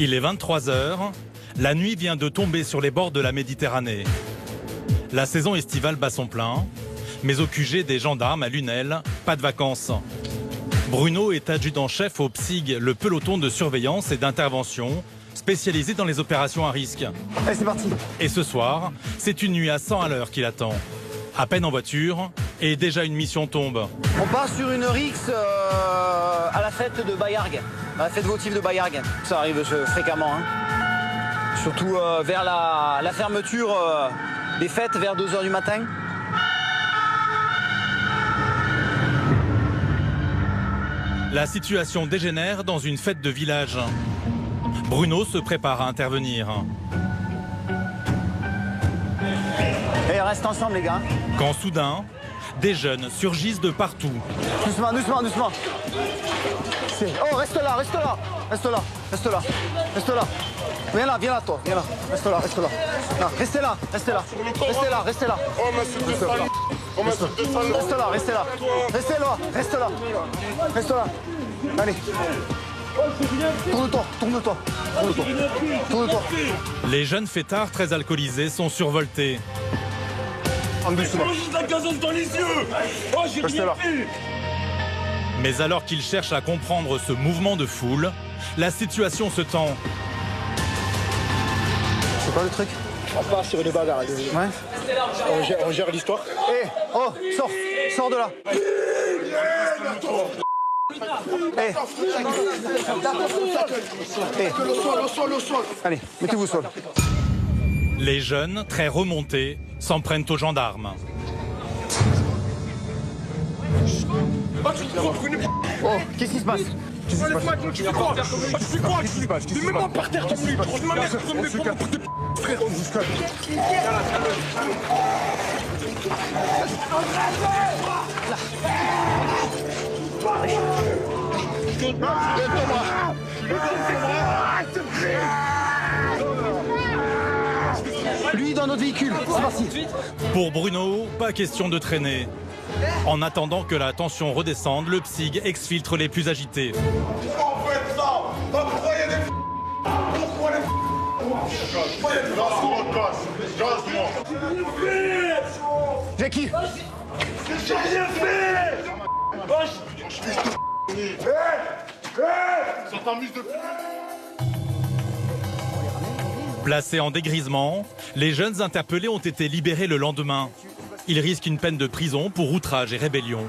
Il est 23 h, la nuit vient de tomber sur les bords de la Méditerranée. La saison estivale bat son plein, mais au QG des gendarmes à Lunel, pas de vacances. Bruno est adjudant-chef au PSIG, le peloton de surveillance et d'intervention, spécialisé dans les opérations à risque. Allez, c'est parti. Et ce soir, c'est une nuit à 100 à l'heure qui l'attend. À peine en voiture, et déjà une mission tombe. On part sur une rixe à la fête de Bayargues, à la fête votive de Bayargues. Ça arrive fréquemment, hein. Surtout vers la fermeture des fêtes vers 2 h du matin. La situation dégénère dans une fête de village. Bruno se prépare à intervenir. Et reste ensemble les gars. Quand soudain, des jeunes surgissent de partout. Doucement, doucement, doucement. Oh, reste là, reste là. Reste là, reste là, reste là. Viens là, toi, viens là. Reste là, reste là. Non, restez là, restez là. Restez là, restez là. Reste là, restez là. Restez là, reste là. Reste là. Allez. Tourne-toi, tourne-toi. Tourne-toi. Tourne-toi. Les jeunes fêtards très alcoolisés sont survoltés. Mais alors qu'ils cherchent à comprendre ce mouvement de foule, la situation se tend. C'est quoi le truc? On part sur une bagarre. Ouais. On gère l'histoire. Eh, oh, sors de là. Eh. Allez, mettez-vous au sol. Les jeunes, très remontés, s'en prennent aux gendarmes. Oh, qu'est-ce qui se passe? Tu fais quoi? Mets-moi par terre, t'en prie. Je ma mère, je me mets pas pour des frères. Lui dans notre véhicule, c'est parti. Pour Bruno, pas question de traîner. En attendant que la tension redescende, le PSIG exfiltre les plus agités. Pourquoi vous faites ça? Pourquoi il y a des Pourquoi les Jackie. J'ai rien fait. Ça t'amuse de... Placés en dégrisement, les jeunes interpellés ont été libérés le lendemain. Ils risquent une peine de prison pour outrage et rébellion.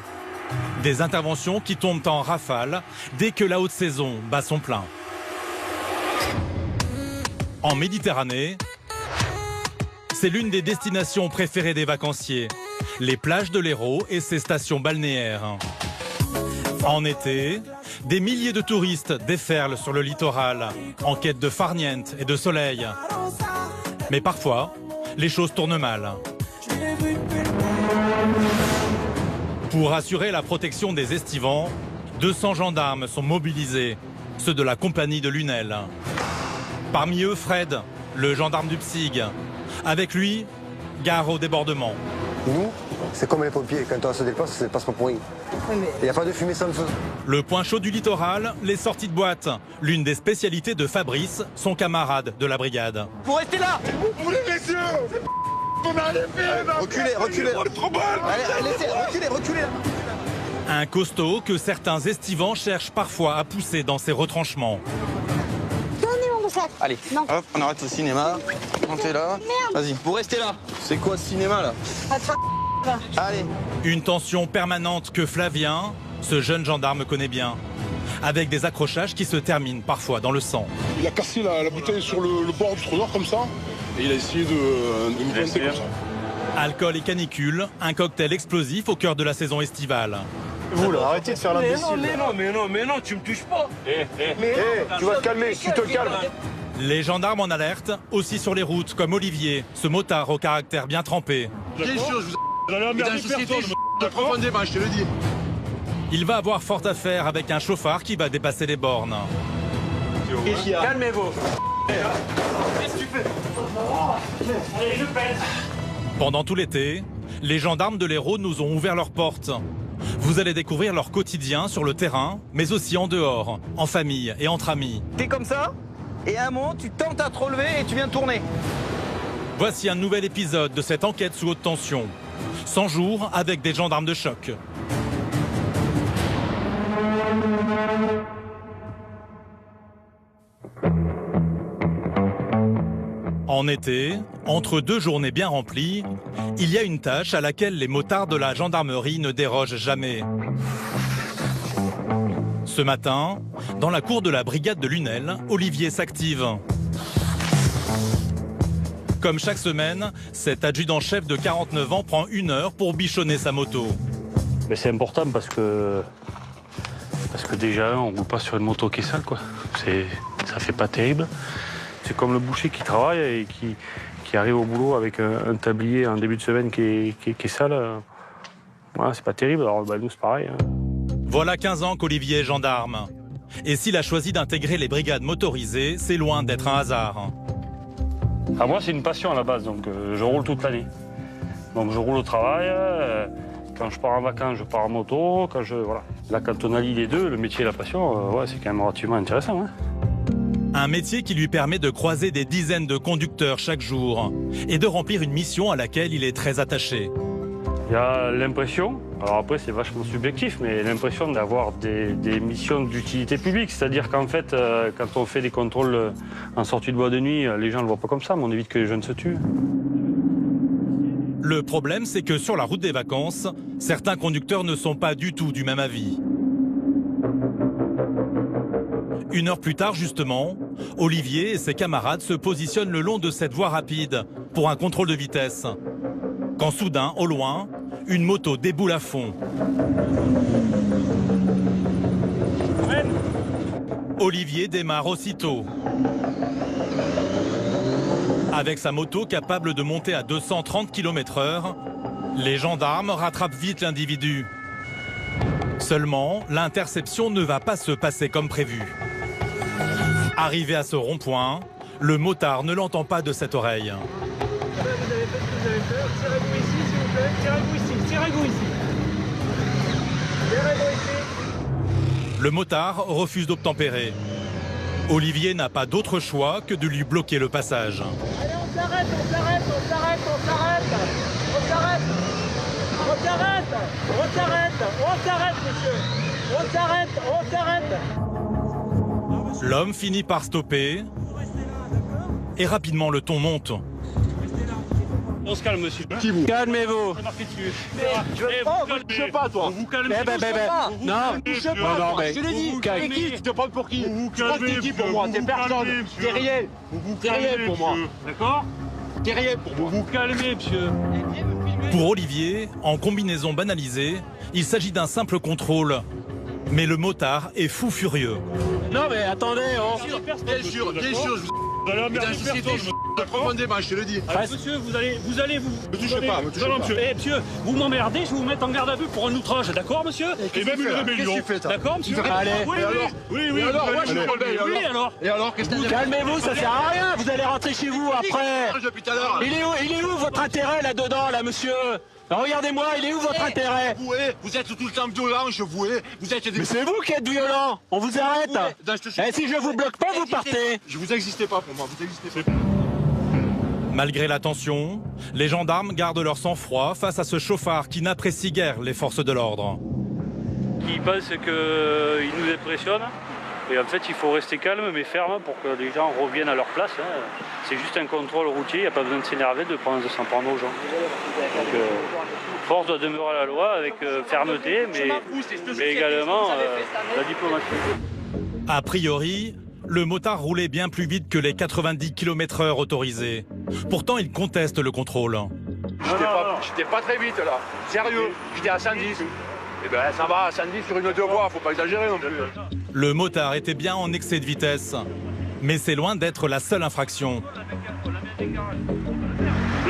Des interventions qui tombent en rafale dès que la haute saison bat son plein. En Méditerranée, c'est l'une des destinations préférées des vacanciers. Les plages de l'Hérault et ses stations balnéaires. En été, des milliers de touristes déferlent sur le littoral, en quête de farniente et de soleil. Mais parfois, les choses tournent mal. Pour assurer la protection des estivants, 200 gendarmes sont mobilisés, ceux de la compagnie de Lunel. Parmi eux, Fred, le gendarme du PSIG. Avec lui, gare au débordement. Nous, c'est comme les pompiers, quand on se dépasse pas pour rien. Il n'y a pas de fumée sans le feu. Le point chaud du littoral, les sorties de boîte. L'une des spécialités de Fabrice, son camarade de la brigade. Vous restez là. Vous les messieurs, on a les filles. Reculez, reculez. Trop mal. Allez, laissez, reculez, reculez. Un costaud que certains estivants cherchent parfois à pousser dans ses retranchements. Allez, Non. hop, on arrête le cinéma. Montez là. Vas-y, vous restez là. C'est quoi ce cinéma là? Allez. Une tension permanente que Flavien, ce jeune gendarme, connaît bien. Avec des accrochages qui se terminent parfois dans le sang. Il a cassé la bouteille sur le bord du trottoir comme ça. Et il a essayé de nous planter comme ça. Alcool et canicule, un cocktail explosif au cœur de la saison estivale. Vous là, arrêtez de faire l'imbécile. Mais non, tu me touches pas. Tu vas te calmer, tu te calmes. Les gendarmes en alerte, aussi sur les routes, comme Olivier, ce motard au caractère bien trempé. Bien sûr, je te le dis. Il va avoir fort à faire avec un chauffard qui va dépasser les bornes. Calmez-vous. Qu'est-ce que tu fais? Allez, je pèse. Pendant tout l'été, les gendarmes de l'Hérault nous ont ouvert leurs portes. Vous allez découvrir leur quotidien sur le terrain, mais aussi en dehors, en famille et entre amis. T'es comme ça? et à un moment, tu tentes à te relever et tu viens de tourner. Voici un nouvel épisode de cette enquête sous haute tension. 100 jours avec des gendarmes de choc. En été, entre deux journées bien remplies, il y a une tâche à laquelle les motards de la gendarmerie ne dérogent jamais. Ce matin, dans la cour de la brigade de Lunel, Olivier s'active. Comme chaque semaine, cet adjudant-chef de 49 ans prend 1 heure pour bichonner sa moto. Mais c'est important parce que déjà, on ne roule pas sur une moto qui est sale, quoi. Ça fait pas terrible. C'est comme le boucher qui travaille et qui arrive au boulot avec un tablier en début de semaine qui est sale. Voilà, c'est pas terrible. Alors nous, c'est pareil. Hein. Voilà 15 ans qu'Olivier est gendarme. Et s'il a choisi d'intégrer les brigades motorisées, c'est loin d'être un hasard. Ah, moi, c'est une passion à la base, donc je roule toute l'année. Donc je roule au travail. Quand je pars en vacances, je pars en moto. Voilà. Là, quand on allie les deux, le métier et la passion, ouais, c'est quand même relativement intéressant. Hein. Un métier qui lui permet de croiser des dizaines de conducteurs chaque jour et de remplir une mission à laquelle il est très attaché. Il y a l'impression, alors après c'est vachement subjectif, mais l'impression d'avoir des missions d'utilité publique. C'est-à-dire qu'en fait, quand on fait des contrôles en sortie de boîte de nuit, les gens ne le voient pas comme ça, mais on évite que les jeunes se tuent. Le problème, c'est que sur la route des vacances, certains conducteurs ne sont pas du tout du même avis. 1 heure plus tard, justement, Olivier et ses camarades se positionnent le long de cette voie rapide pour un contrôle de vitesse. Quand soudain, au loin, une moto déboule à fond. Olivier démarre aussitôt. Avec sa moto capable de monter à 230 km/h, les gendarmes rattrapent vite l'individu. Seulement, l'interception ne va pas se passer comme prévu. Arrivé à ce rond-point, le motard ne l'entend pas de cette oreille. Tirez-vous ici, s'il vous plaît. Tirez-vous ici. Tirez-vous ici. Tirez-vous ici. Le motard refuse d'obtempérer. Olivier n'a pas d'autre choix que de lui bloquer le passage. Allez, on s'arrête, on s'arrête, on s'arrête, on s'arrête. On s'arrête. On s'arrête. On s'arrête. On s'arrête, monsieur. On s'arrête. On s'arrête. L'homme finit par stopper et rapidement le ton monte. On se calme, monsieur. Calmez-vous. Je veux pas, toi. Vous calmez. Non, non, mais je te l'ai dit. T'es qui? Tu te prends pour qui? Tu crois que t'es qui pour moi? T'es personne. T'es réel. T'es réel pour moi. D'accord? T'es réel pour moi. Vous calmez, monsieur. Pour Olivier, en combinaison banalisée, il s'agit d'un simple contrôle. Mais le motard est fou furieux. non, mais attendez, oh. Bien sûr, Vous allez emmerder personne. profondément, je te le dis. Monsieur, vous allez vous... Me touchez pas, me touchez Non, pas. monsieur. Eh, monsieur, vous m'emmerdez, je vais vous mettre en garde à vue pour un outrage, d'accord, monsieur? Et même une rébellion. D'accord, monsieur? Allez. Oui, Et alors? oui, Et alors? Ouais, je oui, comprends bien, et oui, alors? alors? Et alors, qu'est-ce que t'as Calmez-vous, ça sert à rien. Vous allez rentrer chez vous après. depuis tout à l'heure? Il est où votre intérêt là-dedans, là, monsieur? Regardez-moi, il est où votre intérêt? Vous êtes tout le temps violent, je vous hais. Vous êtes des... Mais c'est vous qui êtes violent. On vous arrête. Et si je vous bloque pas, vous partez. Vous n'existez pas pour moi, vous n'existez pas. Malgré la tension, les gendarmes gardent leur sang-froid face à ce chauffard qui n'apprécie guère les forces de l'ordre. Ils pensent qu'ils nous impressionnent. Et en fait, il faut rester calme mais ferme pour que les gens reviennent à leur place. Hein. C'est juste un contrôle routier, il n'y a pas besoin de s'énerver, de s'en prendre aux gens. Donc, force doit demeurer à la loi avec fermeté, mais également la diplomatie. A priori, le motard roulait bien plus vite que les 90 km/h autorisés. Pourtant, il conteste le contrôle. J'étais pas très vite là. Sérieux, j'étais à 110. Eh ben ça va, à 110 sur une deux voies, faut pas exagérer non plus. Le motard était bien en excès de vitesse. Mais c'est loin d'être la seule infraction. Le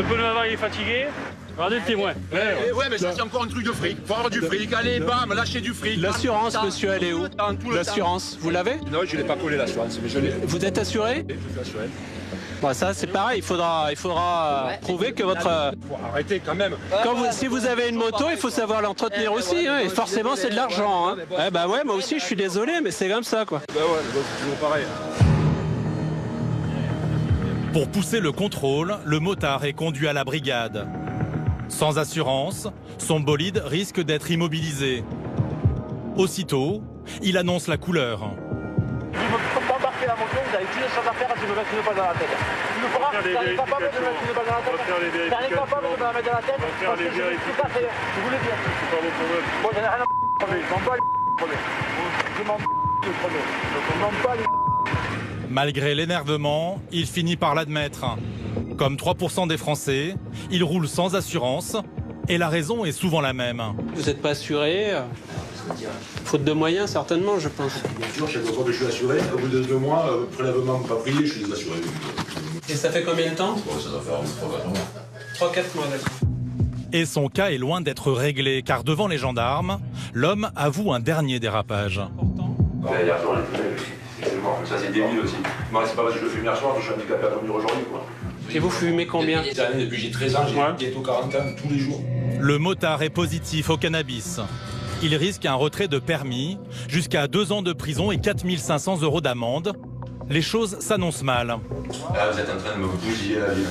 pneu avant il est fatigué. Regardez le témoin. Ouais, mais ça c'est encore un truc de fric. Faut avoir du fric. Allez, bam, lâchez du fric. L'assurance, monsieur, elle est où? L'assurance, vous l'avez? Non, je l'ai pas collé l'assurance, mais je l'ai. Vous êtes assuré? Bon, ça c'est pareil, il faudra prouver que votre... Faut arrêter quand même. Si vous avez une moto, il faut savoir l'entretenir aussi, hein, et forcément c'est de l'argent. Hein. Bah ouais, moi aussi je suis désolé, mais c'est comme ça quoi. Bah ouais, c'est toujours pareil. Pour pousser le contrôle, le motard est conduit à la brigade. Sans assurance, son bolide risque d'être immobilisé. Aussitôt, il annonce la couleur. Si vous ne pouvez pas embarquer la moto, vous avez qu'une chose à faire, c'est me mettre une balle dans la tête. Tu me feras, vous n'êtes capable de me mettre une balle dans la tête. Vous n'êtes capable de me la mettre dans la tête. Parce que je tout à fait. Je vous le dis. Moi, j'en ai rien à crever. Je m'en bats les crever. Je m'en bats les crever. Je m'en bats les. Malgré l'énervement, il finit par l'admettre. Comme 3% des Français, il roule sans assurance et la raison est souvent la même. Vous n'êtes pas assuré, faute de moyens certainement, je pense. Bien sûr, chaque fois que je suis assuré, au bout de 2 mois, prélèvement pas pris, je suis désassuré. Et ça fait combien de temps? Bon, ça doit faire 3-4 mois, d'accord. Et son cas est loin d'être réglé car devant les gendarmes, l'homme avoue un dernier dérapage. Hier soir, j'ai fumé, c'est mort. Ça, c'est débile aussi. Moi, c'est pas parce que je fume hier soir que je suis handicapé à dormir aujourd'hui, quoi. Et vous fumez combien? Depuis j'ai 13 ans, j'ai bientôt 40 ans, tous les jours. Le motard est positif au cannabis. Il risque un retrait de permis, jusqu'à 2 ans de prison et 4 500 € d'amende. Les choses s'annoncent mal. Là, vous êtes en train de me bousiller la vie.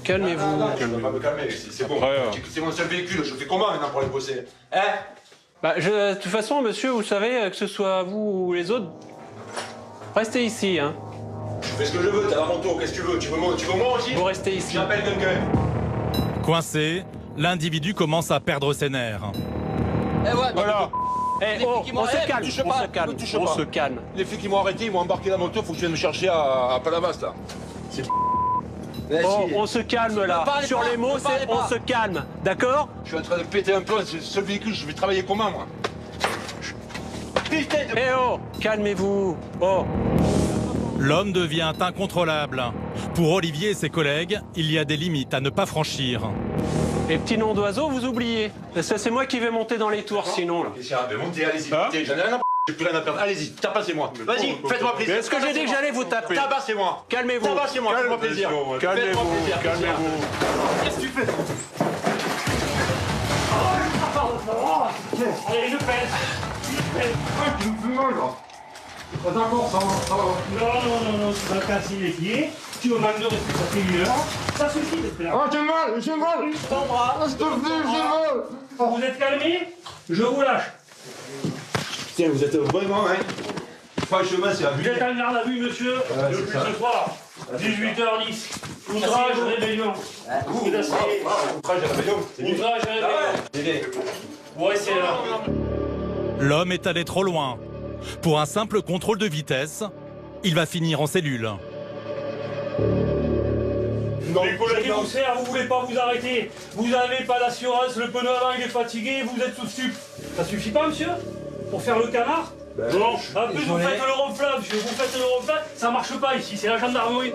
Calmez-vous. Je ne peux pas me calmer, c'est bon. C'est mon seul véhicule, je fais comment maintenant pour les bosser? Hein? De toute façon, monsieur, vous savez, que ce soit vous ou les autres, restez ici, hein. Je fais ce que je veux, t'as la moto, qu'est-ce que tu veux? Tu veux moi aussi? Vous restez ici. J'appelle quelqu'un. Coincé, l'individu commence à perdre ses nerfs. Voilà. On se calme, on se calme. Les flics qui m'ont arrêté, ils m'ont embarqué la moto, faut que tu viennes me chercher à Palavas, là. C'est On se calme là. Sur les mots, on se calme, d'accord? Je suis en train de péter un plomb, c'est le seul véhicule, je vais travailler comment, moi? Putain de... Eh oh, calmez-vous. Oh. L'homme devient incontrôlable. Pour Olivier et ses collègues, il y a des limites à ne pas franchir. Les petits noms d'oiseaux, vous oubliez. Ça, c'est moi qui vais monter dans les tours, sinon. Là. Montez, allez-y, j'en ai rien à j'ai plus rien à perdre. Allez-y, tabassez-moi. Vas-y, faites-moi plaisir. Est-ce que j'ai dit que j'allais vous taper? Tabassez-moi. Calmez-vous. Tabassez-moi, faites-moi plaisir. Calmez-vous, calmez-vous. Qu'est-ce que tu fais? Allez, je pèse. Tu me fais mal, là. D'accord, ça va. Non, tu vas casser les pieds. Tu vas mal de rester, ça fait 1 heure. Ça suffit de faire. Ah, j'ai mal. Ton bras. S'il te plaît, j'ai mal. Vous êtes calmés? Je vous lâche. Tiens, vous êtes vraiment, hein. Franchement, c'est Vous abusé. êtes en garde à vue, monsieur, depuis ce soir. 18h10. Outrage, rébellion. Vous asseyez. Outrage et rébellion. Outrage, rébellion. Ouais, c'est là. L'homme est allé trop loin. Pour un simple contrôle de vitesse, il va finir en cellule. Ce qui vous sert, vous voulez pas vous arrêter. Vous n'avez pas d'assurance, le pneu avant il est fatigué, vous êtes sous sup. Ça suffit pas, monsieur? Pour faire le canard? Non. En plus, vous faites le ronflant, monsieur. Vous faites le ronflant, ça marche pas ici, c'est la gendarmerie.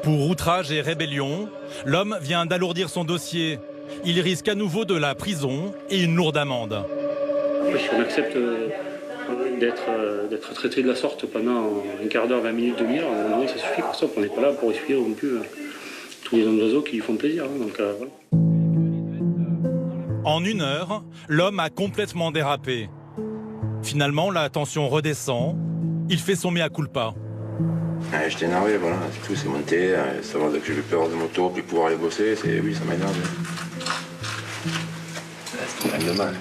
Pour outrage et rébellion, l'homme vient d'alourdir son dossier. Il risque à nouveau de la prison et une lourde amende. Si on accepte d'être traité de la sorte pendant un quart d'heure, 20 minutes, demi-heure, ça suffit pour ça. On n'est pas là pour essuyer non plus tous les noms d'oiseaux qui lui font plaisir. Voilà. En 1 heure, l'homme a complètement dérapé. Finalement, la tension redescend. Il fait son mea culpa. Ouais, j'étais énervé, voilà, c'est tout, c'est monté. Savoir que j'ai plus peur de moto, plus pouvoir aller bosser, oui, ça m'énerve. C'est rien de mal.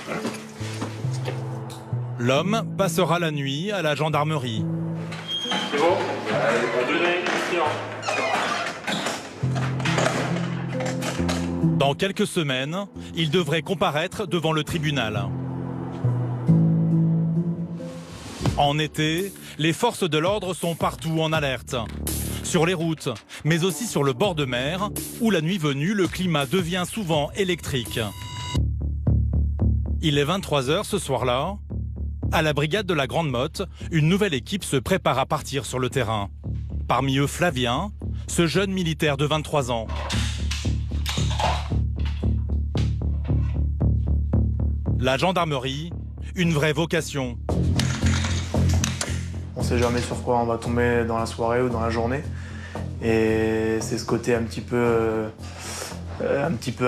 Voilà. L'homme passera la nuit à la gendarmerie. C'est bon? Donnez question. Dans quelques semaines, il devrait comparaître devant le tribunal. En été, les forces de l'ordre sont partout en alerte. Sur les routes, mais aussi sur le bord de mer, où la nuit venue, le climat devient souvent électrique. Il est 23h ce soir-là. À la brigade de la Grande Motte, une nouvelle équipe se prépare à partir sur le terrain. Parmi eux, Flavien, ce jeune militaire de 23 ans. La gendarmerie, une vraie vocation. On ne sait jamais sur quoi on va tomber dans la soirée ou dans la journée. Et c'est ce côté un petit peu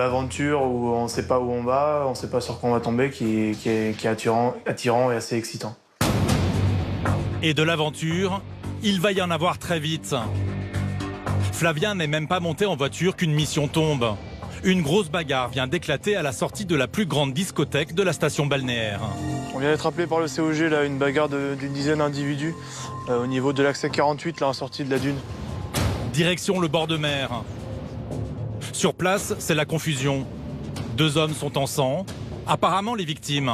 aventure où on ne sait pas où on va, on ne sait pas sur quoi on va tomber qui est attirant et assez excitant. Et de l'aventure, Il va y en avoir très vite. Flavien n'est même pas monté en voiture qu'une mission tombe. Une grosse bagarre vient d'éclater à la sortie de la plus grande discothèque de la station balnéaire. On vient d'être appelé par le COG, là, une bagarre d'une dizaine d'individus au niveau de l'accès 48, là, en sortie de la dune. Direction le bord de mer. Sur place, c'est la confusion. 2 hommes sont en sang, apparemment les victimes.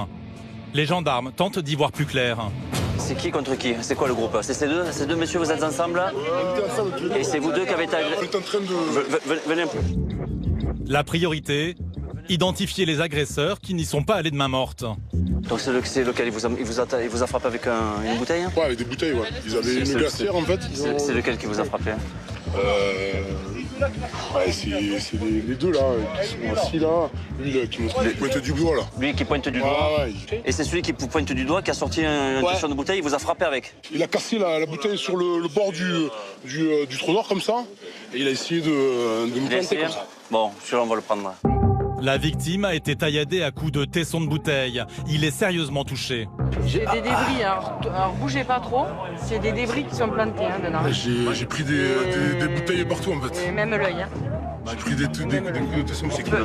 Les gendarmes tentent d'y voir plus clair. C'est qui contre qui? C'est quoi le groupe? C'est ces deux messieurs, vous êtes ensemble? Et c'est vous deux qui avez été... Venez un peu. La priorité, identifier les agresseurs qui n'y sont pas allés de main morte. Donc c'est lequel il vous a frappé avec une bouteille? Ouais, avec des bouteilles, ouais. Ils avaient une glacière en fait. C'est lequel qui vous a frappé? Ouais, c'est les deux là, qui sont assis là. Lui qui pointe du doigt là. Lui qui pointe du doigt. Ouais. Et c'est celui qui pointe du doigt qui a sorti un question de bouteille, il vous a frappé avec? Il a cassé la bouteille sur le bord du trottoir comme ça. Et il a essayé de me planter comme ça. Bon, celui-là on va le prendre. La victime a été tailladée à coups de tesson de bouteille. Il est sérieusement touché. J'ai des débris, alors bougez pas trop, c'est des débris qui sont plantés dedans. J'ai pris des bouteilles partout en fait. Et même l'œil. J'ai pris des coups de tesson de bouteille.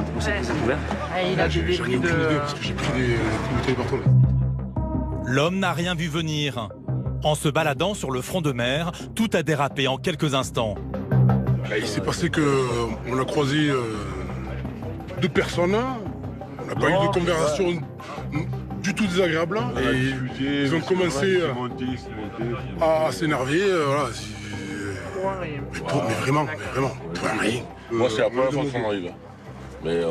Il a des débris de... Parce que j'ai pris des bouteilles partout. L'homme n'a rien vu venir. En se baladant sur le front de mer, tout a dérapé en quelques instants. Il s'est passé qu'on a croisé 2 personnes. On n'a pas eu de conversation du tout désagréable. Et ils ont commencé à s'énerver. Voilà. Mais vraiment, pour rien. Moi, c'est la première fois qu'on arrive. Mais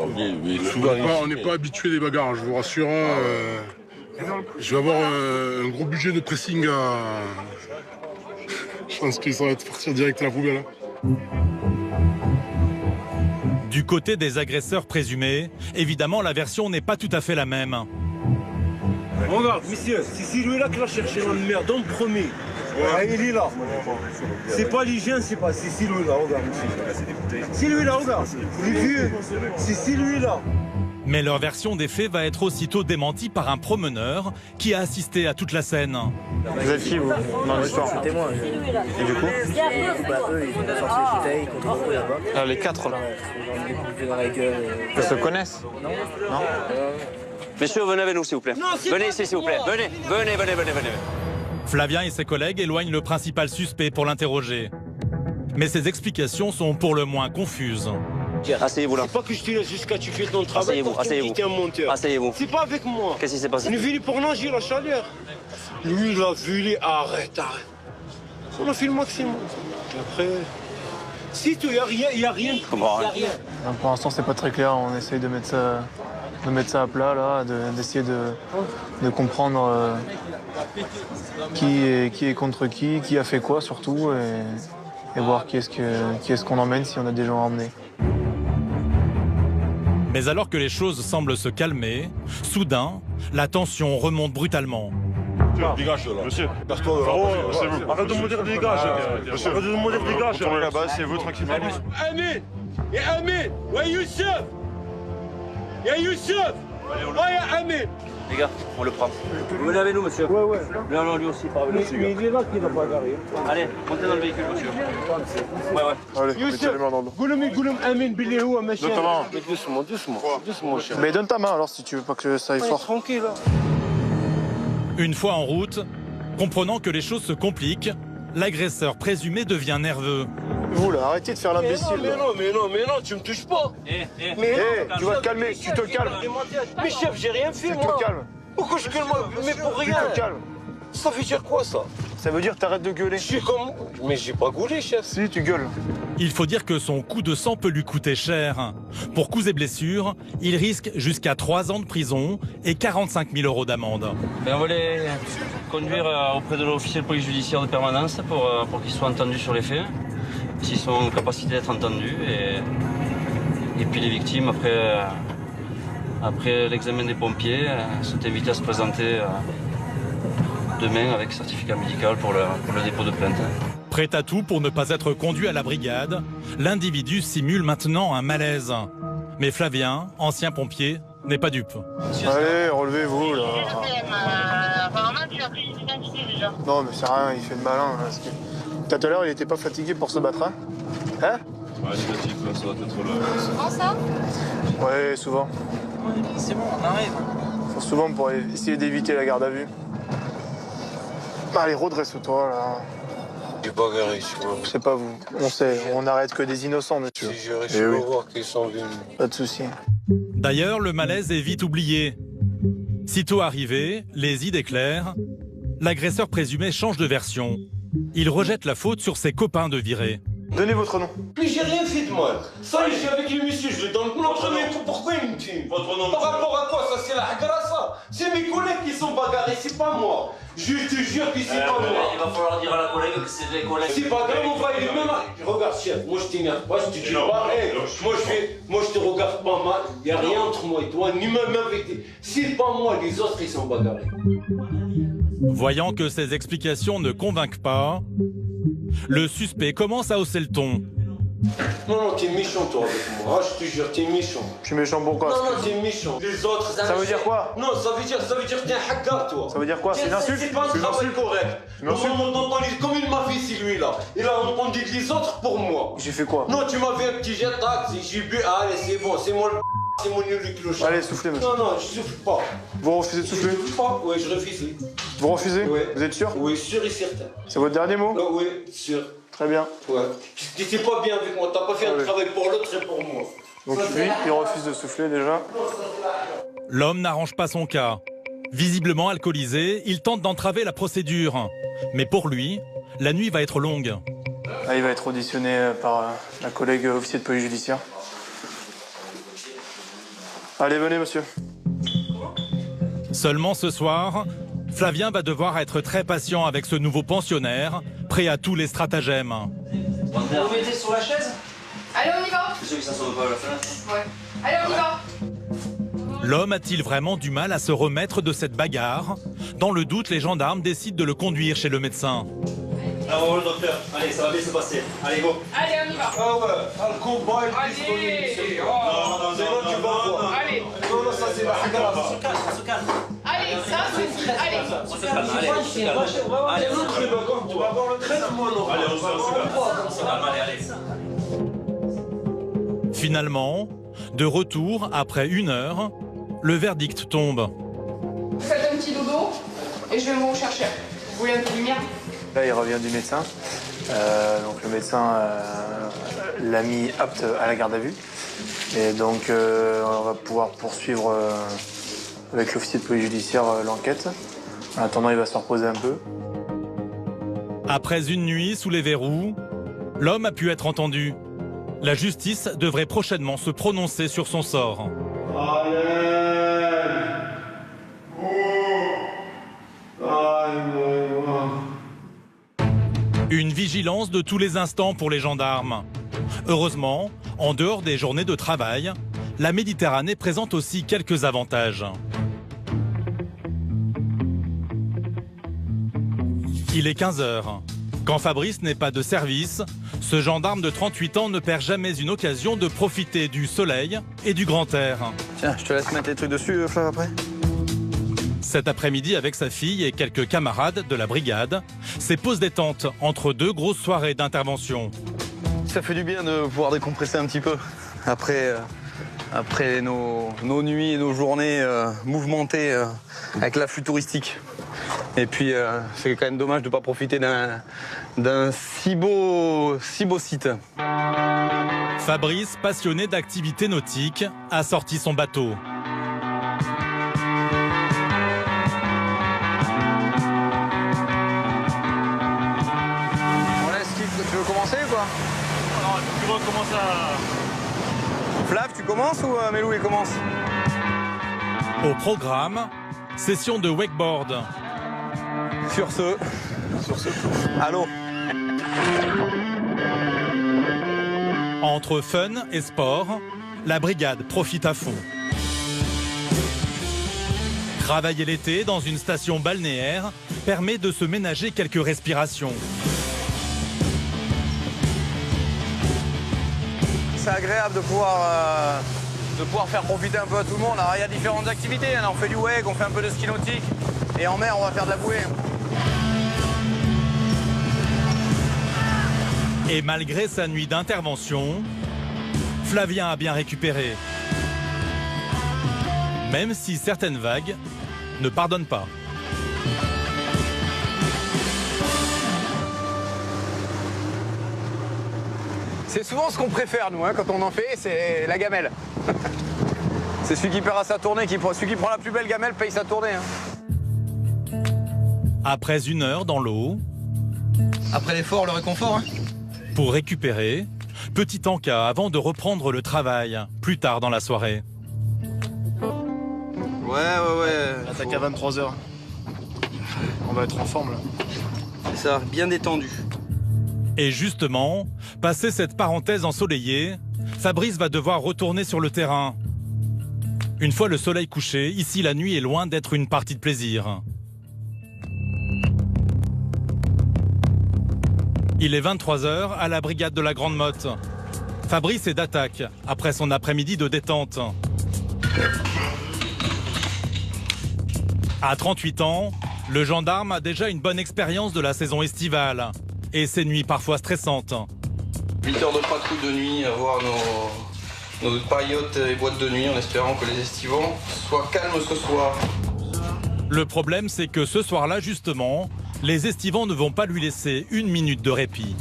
souvent, on n'est pas habitué des bagarres, je vous rassure. Je vais avoir un gros budget de pressing à... Je pense que ça va être partir direct à la poubelle. Du côté des agresseurs présumés, évidemment, la version n'est pas tout à fait la même. Regarde, monsieur, c'est celui-là qui l'a cherché la merde en premier. Ouais, il est là. C'est pas l'hygiène, c'est celui-là, regarde. C'est celui-là, regarde. Il est vieux. C'est celui-là. Mais leur version des faits va être aussitôt démentie par un promeneur qui a assisté à toute la scène. Vous êtes qui, vous, dans l'histoire? C'est témoin. Et du coup? Eux, ils ont sorti les bouteilles contre nous là-bas. Ah, les 4 là. Ils ont dans la gueule. Ils se connaissent? Non. Messieurs, venez avec nous, s'il vous plaît. Venez ici, s'il vous plaît. Venez. Flavien et ses collègues éloignent le principal suspect pour l'interroger. Mais ses explications sont pour le moins confuses. Asseyez-vous là. C'est pas que je te laisse jusqu'à tu fais ton travail. Asseyez-vous. C'est pas avec moi. Qu'est-ce qui s'est passé? On est venu pour nager la chaleur. Lui, il a vu les... Arrête. On a fait le maximum. Et après... Si tu, il y a rien. Comment? Pour l'instant, c'est pas très clair. On essaye de mettre ça à plat, là, d'essayer de comprendre qui est contre qui a fait quoi surtout, et voir qui est-ce qu'on emmène si on a des gens à emmener. Mais alors que les choses semblent se calmer, soudain, la tension remonte brutalement. Dégage de là. Monsieur. Arrête de me dire dégage. Monsieur. Arrête de me dire dégage. Retournez là-bas, c'est vous tranquillement. Amé, ouais Youssef. Ya Youssef. Ouais Amé. Les gars, on le prend. Vous venez avec nous, monsieur? Ouais. Non, lui aussi, pas avec nous. Mais il est là qui n'a pas garé. Allez, montez dans le véhicule, monsieur. Ouais. Allez, mettez les mains dans le dos. Goulum Amin Billéou, machin. Notamment. Doucement, cher. Mais donne ta main alors si tu veux pas que ça aille fort. Tranquille, là. Une fois en route, comprenant que les choses se compliquent, l'agresseur présumé devient nerveux. Vous là, arrêtez de faire l'imbécile. Mais non, tu me touches pas. Mais tu vas te calmer, tu te calmes. Mais chef, j'ai rien fait, Tu moi. te calmes. Pourquoi je calme? Mais pour Tu rien. te calmes. Ça veut dire quoi, ça? Ça veut dire que t'arrêtes de gueuler. Je suis comme... Mais j'ai pas gaulé, chef. Si, tu gueules. Il faut dire que son coup de sang peut lui coûter cher. Pour coups et blessures, il risque jusqu'à 3 ans de prison et 45 000 € d'amende. On va les conduire auprès de l'officier de police judiciaire de permanence pour qu'ils soient entendus sur les faits, s'ils sont en capacité d'être entendus. Et puis les victimes, après l'examen des pompiers, sont invités à se présenter demain avec certificat médical pour le dépôt de plainte. Prêt à tout pour ne pas être conduit à la brigade, l'individu simule maintenant un malaise. Mais Flavien, ancien pompier, n'est pas dupe. Allez, relevez-vous là. Apparemment, tu as pris une identité déjà. Non, mais c'est rien, il fait le malin. Là, Tout à l'heure, il était pas fatigué pour se battre, hein? Hein? Ouais, négatif, là, ça doit être là. Souvent ça? Ouais, souvent. C'est bon, on arrive. Enfin, souvent pour essayer d'éviter la garde à vue. Allez, redresse-toi, là. J'ai pas garé, tu vois. C'est pas vous. On sait, on n'arrête que des innocents, monsieur. Si je réussis à voir qu'ils sont venus. Pas de souci. D'ailleurs, le malaise est vite oublié. Sitôt arrivé, les idées claires, l'agresseur présumé change de version. Il rejette la faute sur ses copains de virée. Donnez votre nom. Mais j'ai rien fait de mal. Ça, j'ai avec le monsieur, je le donne contre mais pourquoi il me tue? Votre nom. Par rapport à quoi? Ça, c'est la hagara, ça. C'est mes collègues qui sont bagarrés, c'est pas moi. Je te jure que c'est pas moi. Il va falloir dire à la collègue que c'est des collègues. C'est pas grave, on va aller même. Regarde, chef, moi je t'énerve pas, je te dis pas. Moi je te regarde pas mal. Y a rien entre moi et toi, ni même avec tes. C'est pas moi, les autres ils sont bagarrés. Voyant que ses explications ne convainquent pas, le suspect commence à hausser le ton. Non, t'es méchant toi avec moi, je te jure, t'es méchant. Je suis méchant pourquoi? Non, t'es méchant. Les autres, ça veut dire quoi? Non, ça veut dire que t'es un hacker toi. Ça veut dire quoi? C'est une insulte? C'est pas un travail correct. Comme il m'a fait celui-là. Il a entendu les autres pour moi. J'ai fait quoi? Non, tu m'as fait un petit jet taxi, j'ai bu, allez c'est bon, c'est moi le c'est mon nul le clochard. Allez, soufflez monsieur. Non, je souffle pas. Vous refusez de souffler? Je souffle pas, oui, je refuse. Vous refusez? Oui. Vous êtes sûr? Oui, sûr et certain. C'est votre dernier mot? Oui, sûr. Très bien. Ouais. Tu t'es pas bien avec moi, t'as pas fait un travail pour l'autre, c'est pour moi. Donc lui, il refuse de souffler déjà. L'homme n'arrange pas son cas. Visiblement alcoolisé, il tente d'entraver la procédure. Mais pour lui, la nuit va être longue. Ah, il va être auditionné par la collègue officier de police judiciaire. Allez, venez, monsieur. Seulement ce soir, Flavien va devoir être très patient avec ce nouveau pensionnaire, prêt à tous les stratagèmes. Vous vous mettez sur la chaise? Allez, on y va. C'est sûr que ça sonne pas à la fenêtre. Ouais. Allez, on y va. L'homme a-t-il vraiment du mal à se remettre de cette bagarre? Dans le doute, les gendarmes décident de le conduire chez le médecin. Ah ouais, le docteur. Allez, ça va bien se passer. Allez, go. Allez, on y va. Ah ouais, le combat, Allez. c'est là tu vas voir. Allez. Non, ça c'est la hagara. On se calme. Allez, ça suffit. Allez. On se calme. Allez, on se calme. Allez, on se calme. Tu vas voir le traitement, non? Allez, on se calme. Allez. Finalement, de retour après 1 heure, le verdict tombe. Vous faites un petit dodo et je vais vous chercher. Vous voulez un peu de lumière? Là, il revient du médecin. Donc le médecin l'a mis apte à la garde à vue. Et donc on va pouvoir poursuivre avec l'officier de police judiciaire l'enquête. En attendant, il va se reposer un peu. Après une nuit sous les verrous, l'homme a pu être entendu. La justice devrait prochainement se prononcer sur son sort. Une vigilance de tous les instants pour les gendarmes. Heureusement, en dehors des journées de travail, la Méditerranée présente aussi quelques avantages. Il est 15 h. Quand Fabrice n'est pas de service, ce gendarme de 38 ans ne perd jamais une occasion de profiter du soleil et du grand air. Tiens, je te laisse mettre les trucs dessus, Flav, après. Cet après-midi, avec sa fille et quelques camarades de la brigade, c'est pause détente entre 2 grosses soirées d'intervention. Ça fait du bien de pouvoir décompresser un petit peu après nos nuits et nos journées mouvementées avec l'afflux touristique. Et puis c'est quand même dommage de ne pas profiter d'un si beau site. Fabrice, passionné d'activités nautiques, a sorti son bateau. Bon là, Steve, tu veux commencer ou quoi? Non, tu vas commencer à... Flav, tu commences ou Melou il commence? Au programme, session de wakeboard. Sur ce, allô. Entre fun et sport, la brigade profite à fond. Travailler l'été dans une station balnéaire permet de se ménager quelques respirations. C'est agréable de pouvoir faire profiter un peu à tout le monde. Alors il y a différentes activités, on fait du wake, on fait un peu de ski nautique. Et en mer, on va faire de la bouée. Et malgré sa nuit d'intervention, Flavien a bien récupéré. Même si certaines vagues ne pardonnent pas. C'est souvent ce qu'on préfère, nous, hein, quand on en fait, c'est la gamelle. C'est celui qui paiera sa tournée, celui qui prend la plus belle gamelle paye sa tournée. Hein. Après 1 heure dans l'eau... Après l'effort, le réconfort. Hein. Pour récupérer, petit encas avant de reprendre le travail, plus tard dans la soirée. Ouais. Attaque à 23h. On va être en forme là. C'est ça, bien détendu. Et justement, passé cette parenthèse ensoleillée, Fabrice va devoir retourner sur le terrain. Une fois le soleil couché, ici la nuit est loin d'être une partie de plaisir. Il est 23h à la brigade de la Grande Motte. Fabrice est d'attaque après son après-midi de détente. À 38 ans, le gendarme a déjà une bonne expérience de la saison estivale et ses nuits parfois stressantes. 8 heures de patrouille de nuit, à voir nos paillotes et boîtes de nuit en espérant que les estivants soient calmes ce soir. Le problème, c'est que ce soir-là, justement, les estivants ne vont pas lui laisser 1 minute de répit.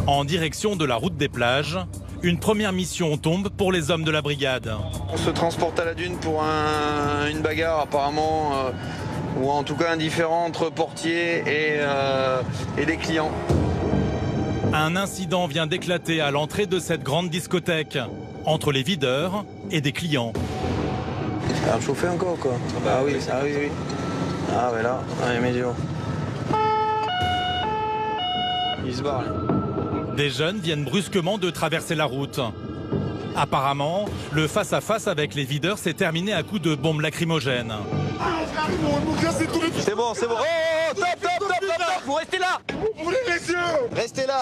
En direction de la route des plages, une première mission tombe pour les hommes de la brigade. On se transporte à la dune pour une bagarre apparemment, ou en tout cas un différend entre portier et des clients. Un incident vient d'éclater à l'entrée de cette grande discothèque, entre les videurs et des clients. Ça a chauffé encore quoi. Ah oui. Ah ouais là, médio. Il se barre. Des jeunes viennent brusquement de traverser la route. Apparemment, le face-à-face avec les videurs s'est terminé à coups de bombes lacrymogènes. C'est bon. Oh, top. Vous restez là.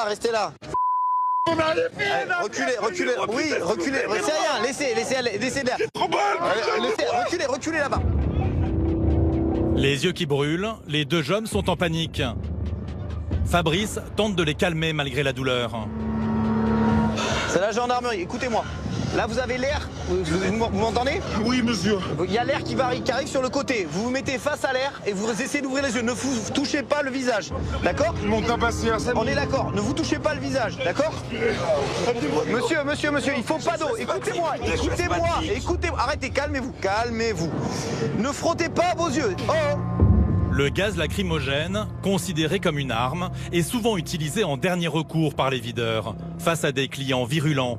Restez là. Allez, reculez. Oui, reculez. C'est rien, laissez derrière. Reculez là-bas. Les yeux qui brûlent, les 2 jeunes sont en panique. Fabrice tente de les calmer malgré la douleur. C'est la gendarmerie, écoutez-moi. Là, vous avez l'air, vous m'entendez? Oui, monsieur. Il y a l'air qui arrive sur le côté. Vous vous mettez face à l'air et vous essayez d'ouvrir les yeux. Ne vous touchez pas le visage, d'accord? Ils m'ont tabassé à 5 On est d'accord, ne vous touchez pas le visage, d'accord? Monsieur, il faut pas d'eau. Écoutez-moi. Arrêtez, calmez-vous. Ne frottez pas vos yeux. Oh. Le gaz lacrymogène, considéré comme une arme, est souvent utilisé en dernier recours par les videurs, face à des clients virulents.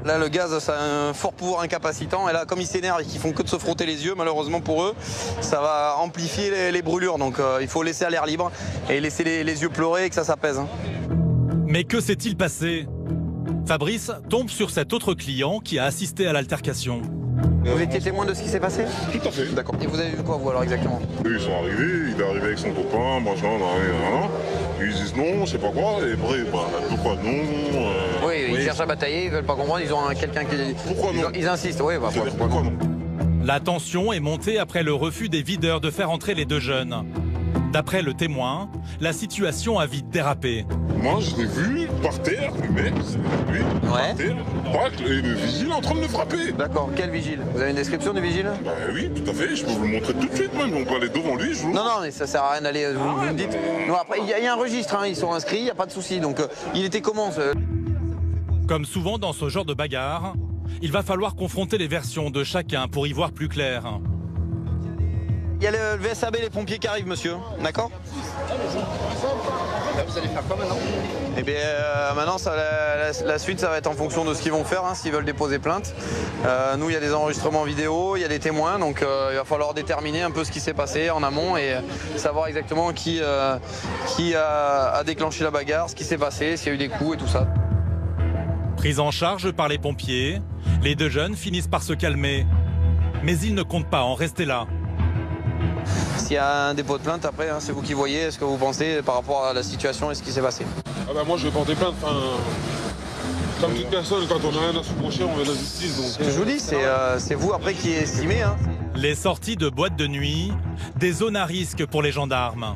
Là, le gaz, ça a un fort pouvoir incapacitant. Et là, comme ils s'énervent et qu'ils font que de se frotter les yeux, malheureusement pour eux, ça va amplifier les brûlures. Donc il faut laisser à l'air libre et laisser les yeux pleurer et que ça s'apaise. Hein. Mais que s'est-il passé? Fabrice tombe sur cet autre client qui a assisté à l'altercation. Vous étiez témoin de ce qui s'est passé? Tout à fait. D'accord. Et vous avez vu quoi, vous, alors, exactement? Ils sont arrivés, il est arrivé avec son copain, machin. Ils disent non, je sais pas quoi, et après, pourquoi non Oui, ils cherchent à batailler, ils veulent pas comprendre, ils ont quelqu'un qui... Pourquoi non? Ils insistent, oui, pourquoi non? La tension est montée après le refus des videurs de faire entrer les 2 jeunes. D'après le témoin, la situation a vite dérapé. Moi, je l'ai vu par terre, le mec, lui, par terre, et le vigile en train de me frapper. D'accord, quel vigile? Vous avez une description du vigile? Bah oui, tout à fait, je peux vous le montrer tout de suite même, on peut aller devant lui, je vous... Non, mais ça sert à rien d'aller, vous me dites... Non, après, il y a un registre, hein, ils sont inscrits, il n'y a pas de souci, donc il était comment Comme souvent dans ce genre de bagarre, il va falloir confronter les versions de chacun pour y voir plus clair. Il y a le VSAB, les pompiers qui arrivent, monsieur, d'accord? Là, vous allez faire quoi maintenant? Eh bien, maintenant, la suite, ça va être en fonction de ce qu'ils vont faire, hein, s'ils veulent déposer plainte. Nous, il y a des enregistrements vidéo, il y a des témoins, donc il va falloir déterminer un peu ce qui s'est passé en amont et savoir exactement qui a déclenché la bagarre, ce qui s'est passé, s'il y a eu des coups et tout ça. Pris en charge par les pompiers, les 2 jeunes finissent par se calmer. Mais ils ne comptent pas en rester là. S'il y a un dépôt de plainte, après, hein, c'est vous qui voyez ce que vous pensez par rapport à la situation et ce qui s'est passé. Ah bah moi je vais porter plainte, comme toute personne, quand on a rien à se reprocher, on va à la justice. Donc, ce que je vous dis, c'est vous après qui estimez. Hein. Les sorties de boîtes de nuit, des zones à risque pour les gendarmes.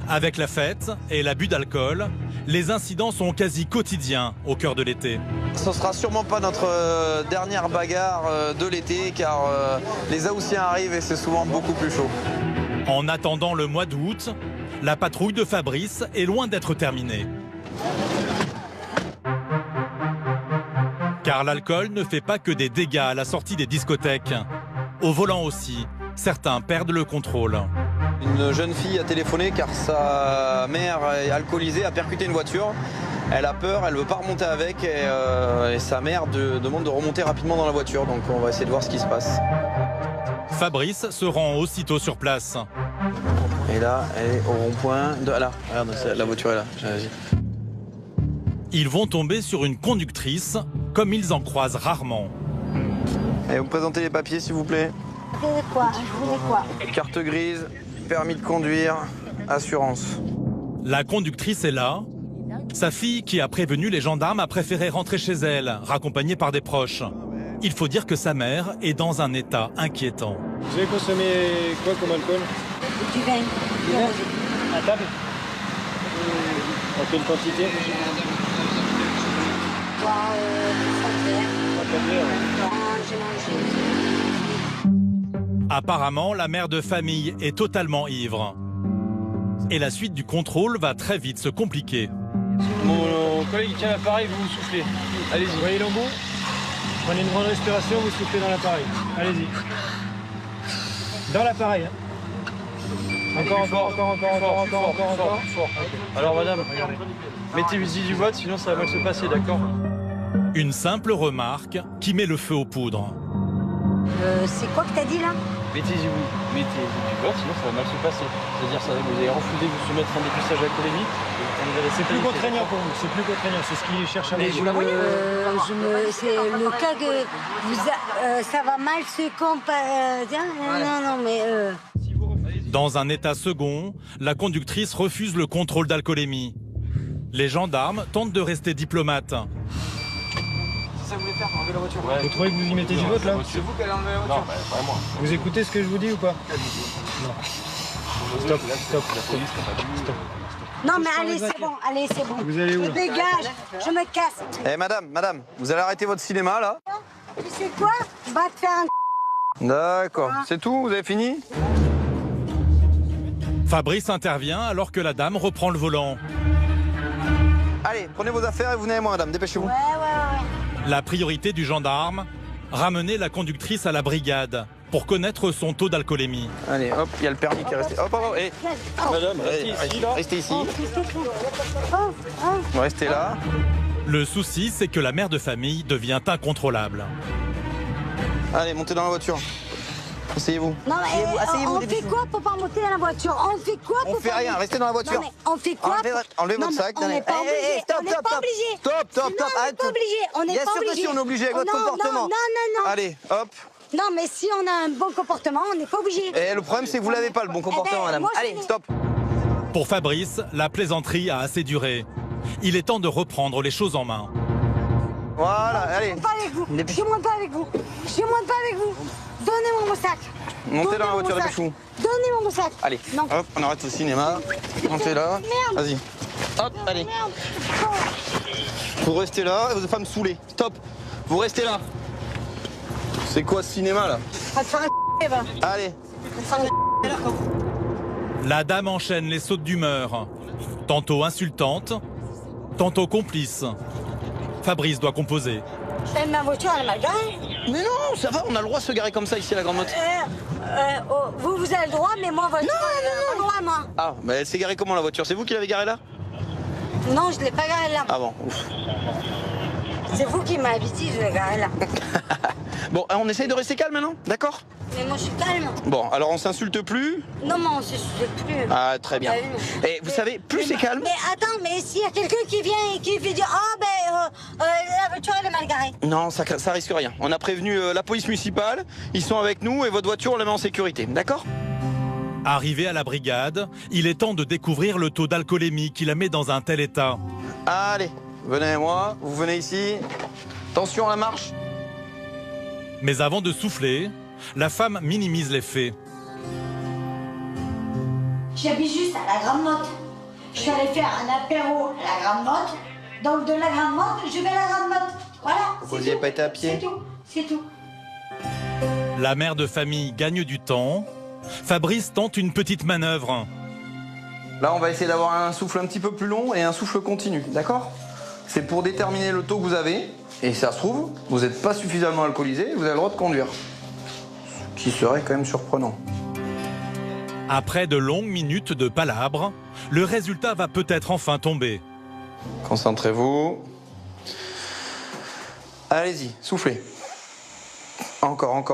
Avec la fête et l'abus d'alcool, les incidents sont quasi quotidiens au cœur de l'été. Ce sera sûrement pas notre dernière bagarre de l'été car les Haussiens arrivent et c'est souvent beaucoup plus chaud. En attendant le mois d'août, la patrouille de Fabrice est loin d'être terminée. Car l'alcool ne fait pas que des dégâts à la sortie des discothèques. Au volant aussi, certains perdent le contrôle. Une jeune fille a téléphoné car sa mère est alcoolisée, a percuté une voiture. Elle a peur, elle ne veut pas remonter avec et sa mère demande de remonter rapidement dans la voiture. Donc on va essayer de voir ce qui se passe. Fabrice se rend aussitôt sur place. Et là, elle est au rond-point. Là, regarde, la voiture est là. Vas-y. Ils vont tomber sur une conductrice, comme ils en croisent rarement. Et vous me présentez les papiers, s'il vous plaît. Je voulais quoi? Carte grise, permis de conduire, assurance. La conductrice est là. Sa fille, qui a prévenu les gendarmes, a préféré rentrer chez elle, raccompagnée par des proches. Il faut dire que sa mère est dans un état inquiétant. Vous avez consommé quoi comme alcool? Du vin. Du vin à table? En quelle quantité? Apparemment, la mère de famille est totalement ivre. Et la suite du contrôle va très vite se compliquer. Mon collègue tient l'appareil, vous vous soufflez. Allez-y. Vous voyez l'embout? Prenez une grande respiration, vous soufflez dans l'appareil. Allez-y. Dans l'appareil. Hein. Encore. Alors madame, mettez-y du vote, sinon ça va mal se passer, d'accord? Une simple remarque qui met le feu aux poudres. C'est quoi que t'as dit là? Mettez-y du vote, sinon ça va mal se passer. C'est-à-dire ça, vous avez refusé de vous soumettre à un dépistage alcoolémique. C'est plus contraignant pour vous, c'est plus contraignant, c'est ce qu'il cherche à vous dire. C'est le cas que ça va mal se comparer. Non, mais... Dans un état second, la conductrice refuse le contrôle d'alcoolémie. Les gendarmes tentent de rester diplomates. Ça vous voulez faire enlever la voiture? Vous trouvez que vous y mettez du vote là? C'est vous qui allez enlever la voiture? Non, pas moi. Vous écoutez ce que je vous dis ou pas? Non. Stop. Non mais allez c'est bon. Vous allez où? Je dégage, je me casse. Eh madame, vous allez arrêter votre cinéma là? Tu sais quoi? Va te faire un... D'accord, c'est tout? Vous avez fini? Fabrice intervient alors que la dame reprend le volant. Allez, prenez vos affaires et vous venez avec moi madame, dépêchez-vous. Ouais. La priorité du gendarme, ramener la conductrice à la brigade pour connaître son taux d'alcoolémie. Allez, hop, il y a le permis qui est resté. Hop, et... Madame, restez ici. Restez là. Le souci, c'est que la mère de famille devient incontrôlable. Allez, montez dans la voiture. Asseyez-vous. Non, mais on fait quoi pour pas monter dans la voiture? On fait quoi pour On fait rien, restez dans la voiture. Non, mais on fait quoi? Enlevez votre sac. On n'est pas obligé. Stop. On n'est pas obligé. Bien sûr que si on est obligé avec votre comportement. Non. Allez, hop. Non, mais si on a un bon comportement, on n'est pas obligé. Et le problème, c'est que vous l'avez pas, le bon comportement, madame. Allez, stop. Pour Fabrice, la plaisanterie a assez duré. Il est temps de reprendre les choses en main. Voilà, allez. Je monte pas avec vous. Donnez-moi mon sac. Montez dans la voiture, dépêchez-vous. Donnez-moi mon sac. Allez, hop, on arrête le cinéma. Montez là. Vas-y. Hop, allez. Vous restez là, vous n'allez pas me saouler. Stop. Vous restez là. C'est quoi ce cinéma là? Allez. La dame enchaîne les sautes d'humeur, tantôt insultantes, tantôt complices. Fabrice doit composer. Ma voiture, elle est mal garée. Mais non, ça va, on a le droit de se garer comme ça ici à la Grande Motte. Vous avez le droit, mais moi, voiture, pas le droit, moi. Ah, mais elle s'est garée comment la voiture? C'est vous qui l'avez garée là? Non, je l'ai pas garée là. Ah bon, ouf. C'est vous qui m'avez dit, je l'ai garée là. Bon, on essaye de rester calme maintenant, d'accord? Mais moi, je suis calme. Bon, alors on s'insulte plus? Non, mais on s'insulte plus. Ah, très bien. Et vous savez, plus c'est calme... Mais attends, mais s'il y a quelqu'un qui vient et qui fait dire « Ah, la voiture, elle est mal garée ». Non, ça risque rien. On a prévenu la police municipale, ils sont avec nous et votre voiture, on la met en sécurité, d'accord? Arrivé à la brigade, il est temps de découvrir le taux d'alcoolémie qui la met dans un tel état. Allez, venez avec moi, vous venez ici. Attention à la marche. Mais avant de souffler, la femme minimise les faits. J'habite juste à la Grande Motte. Je suis allée faire un apéro à la Grande Motte. Donc de la Grande Motte, je vais à la Grande Motte. Voilà. Vous n'y avez pas été à pied? C'est tout, c'est tout. La mère de famille gagne du temps. Fabrice tente une petite manœuvre. Là, on va essayer d'avoir un souffle un petit peu plus long et un souffle continu, d'accord? C'est pour déterminer le taux que vous avez. Et ça se trouve, vous n'êtes pas suffisamment alcoolisé, vous avez le droit de conduire. Ce qui serait quand même surprenant. Après de longues minutes de palabres, le résultat va peut-être enfin tomber. Concentrez-vous. Allez-y, soufflez. Encore.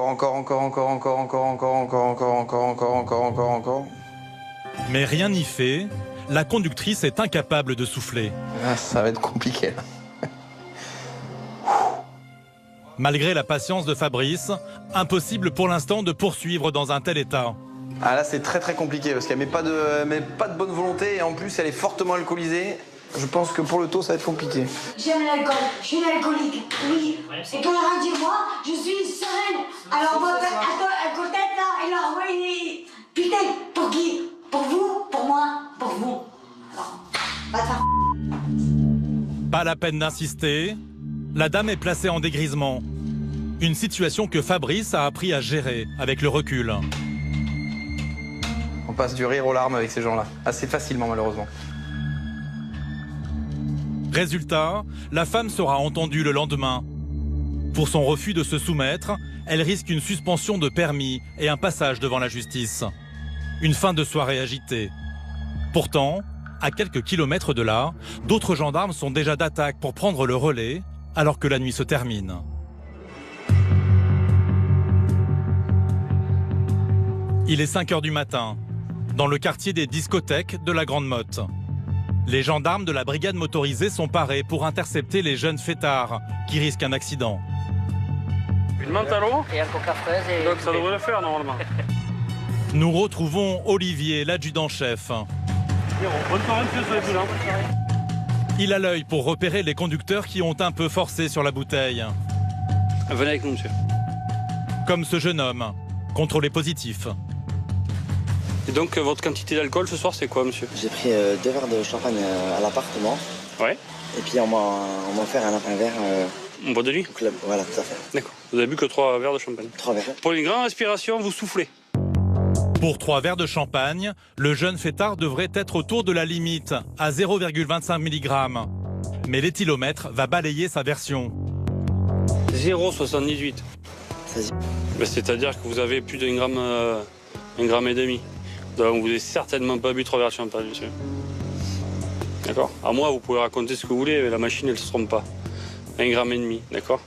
Mais rien n'y fait, la conductrice est incapable de souffler. Ah, ça va être compliqué là. Malgré la patience de Fabrice, impossible pour l'instant de poursuivre dans un tel état. Ah là c'est très compliqué parce qu'elle met pas de bonne volonté et en plus elle est fortement alcoolisée. Je pense que pour le taux ça va être compliqué. J'aime l'alcool, je suis une alcoolique, oui. Et quand on dit moi, je suis sereine. Alors moi, à côté là, et là, oui. Putain, pour qui? Pour vous, pour moi, pour vous. Alors, bâtard. Pas la peine d'insister, la dame est placée en dégrisement. Une situation que Fabrice a appris à gérer avec le recul. On passe du rire aux larmes avec ces gens-là, assez facilement malheureusement. Résultat, la femme sera entendue le lendemain. Pour son refus de se soumettre, elle risque une suspension de permis et un passage devant la justice. Une fin de soirée agitée. Pourtant, à quelques kilomètres de là, d'autres gendarmes sont déjà d'attaque pour prendre le relais alors que la nuit se termine. Il est 5 h du matin, dans le quartier des discothèques de la Grande Motte. Les gendarmes de la brigade motorisée sont parés pour intercepter les jeunes fêtards qui risquent un accident. Une menthe à l'eau Et un coca fraise et... Donc ça devrait le faire normalement. Nous retrouvons Olivier, l'adjudant-chef. Bonne soirée monsieur, soyez plus là. Il a l'œil pour repérer les conducteurs qui ont un peu forcé sur la bouteille. Venez avec nous monsieur. Comme ce jeune homme, contrôlé positif. Et donc votre quantité d'alcool ce soir c'est quoi monsieur? J'ai pris 2 verres de champagne à l'appartement. Ouais. Et puis on m'a offert un verre en boîte de nuit au club. Voilà, tout à fait. D'accord. Vous avez bu que 3 verres de champagne? 3 verres. Pour une grande respiration, vous soufflez. Pour 3 verres de champagne, le jeune fêtard devrait être autour de la limite, à 0,25 mg. Mais l'éthylomètre va balayer sa version. 0,78. C'est-à-dire que vous avez plus d'1 gramme, 1,5 g. Donc vous n'avez certainement pas bu 3 verres de champagne, monsieur. D'accord? À moi, vous pouvez raconter ce que vous voulez, mais la machine, elle ne se trompe pas. 1,5 g, d'accord?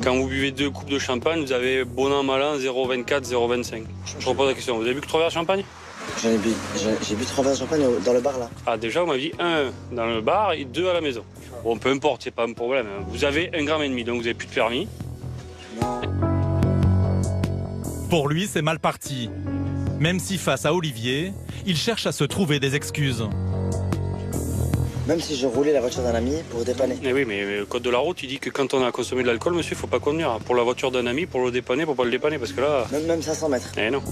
Quand vous buvez 2 coupes de champagne, vous avez bon an, mal an, 0,24, 0,25. Je repose la question, vous avez bu que 3 verres de champagne? J'ai bu 3 verres de champagne dans le bar, là. Ah, déjà, vous m'avez dit 1 dans le bar et 2 à la maison. Bon, peu importe, c'est pas un problème. Vous avez 1,5 g, donc vous n'avez plus de permis. Non. Pour lui, c'est mal parti. Même si face à Olivier, il cherche à se trouver des excuses. Même si je roulais la voiture d'un ami pour dépanner. Eh oui, mais le code de la route, il dit que quand on a consommé de l'alcool, monsieur, il ne faut pas conduire. Pour la voiture d'un ami, pour le dépanner, pour pas le dépanner, parce que là... Même 500 mètres. Eh non.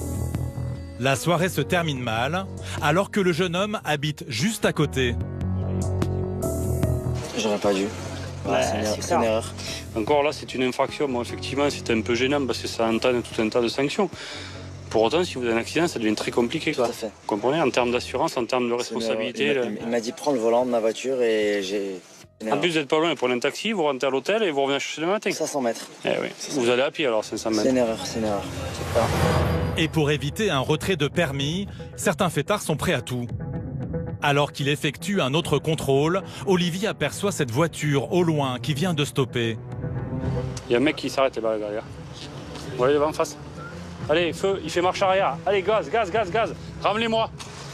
La soirée se termine mal, alors que le jeune homme habite juste à côté. J'aurais pas dû. Voilà, c'est une erreur. Encore là, c'est une infraction. Bon, effectivement, c'est un peu gênant parce que ça entraîne tout un tas de sanctions. Pour autant, si vous avez un accident, ça devient très compliqué. Tout à fait. Vous comprenez? En termes d'assurance, en termes de responsabilité. Il m'a dit prends le volant de ma voiture et j'ai... En plus, vous n'êtes pas loin, vous prenez un taxi, vous rentrez à l'hôtel et vous revenez chercher le matin. 500 mètres. Eh oui. Vous allez à pied alors, 500 mètres. C'est une erreur, c'est une erreur. Et pour éviter un retrait de permis, certains fêtards sont prêts à tout. Alors qu'il effectue un autre contrôle, Olivier aperçoit cette voiture au loin qui vient de stopper. Il y a un mec qui s'arrête là derrière. Vous voyez devant en face? Allez, feu, il fait marche arrière. Allez, gaz, gaz, gaz, gaz. Ramenez-moi.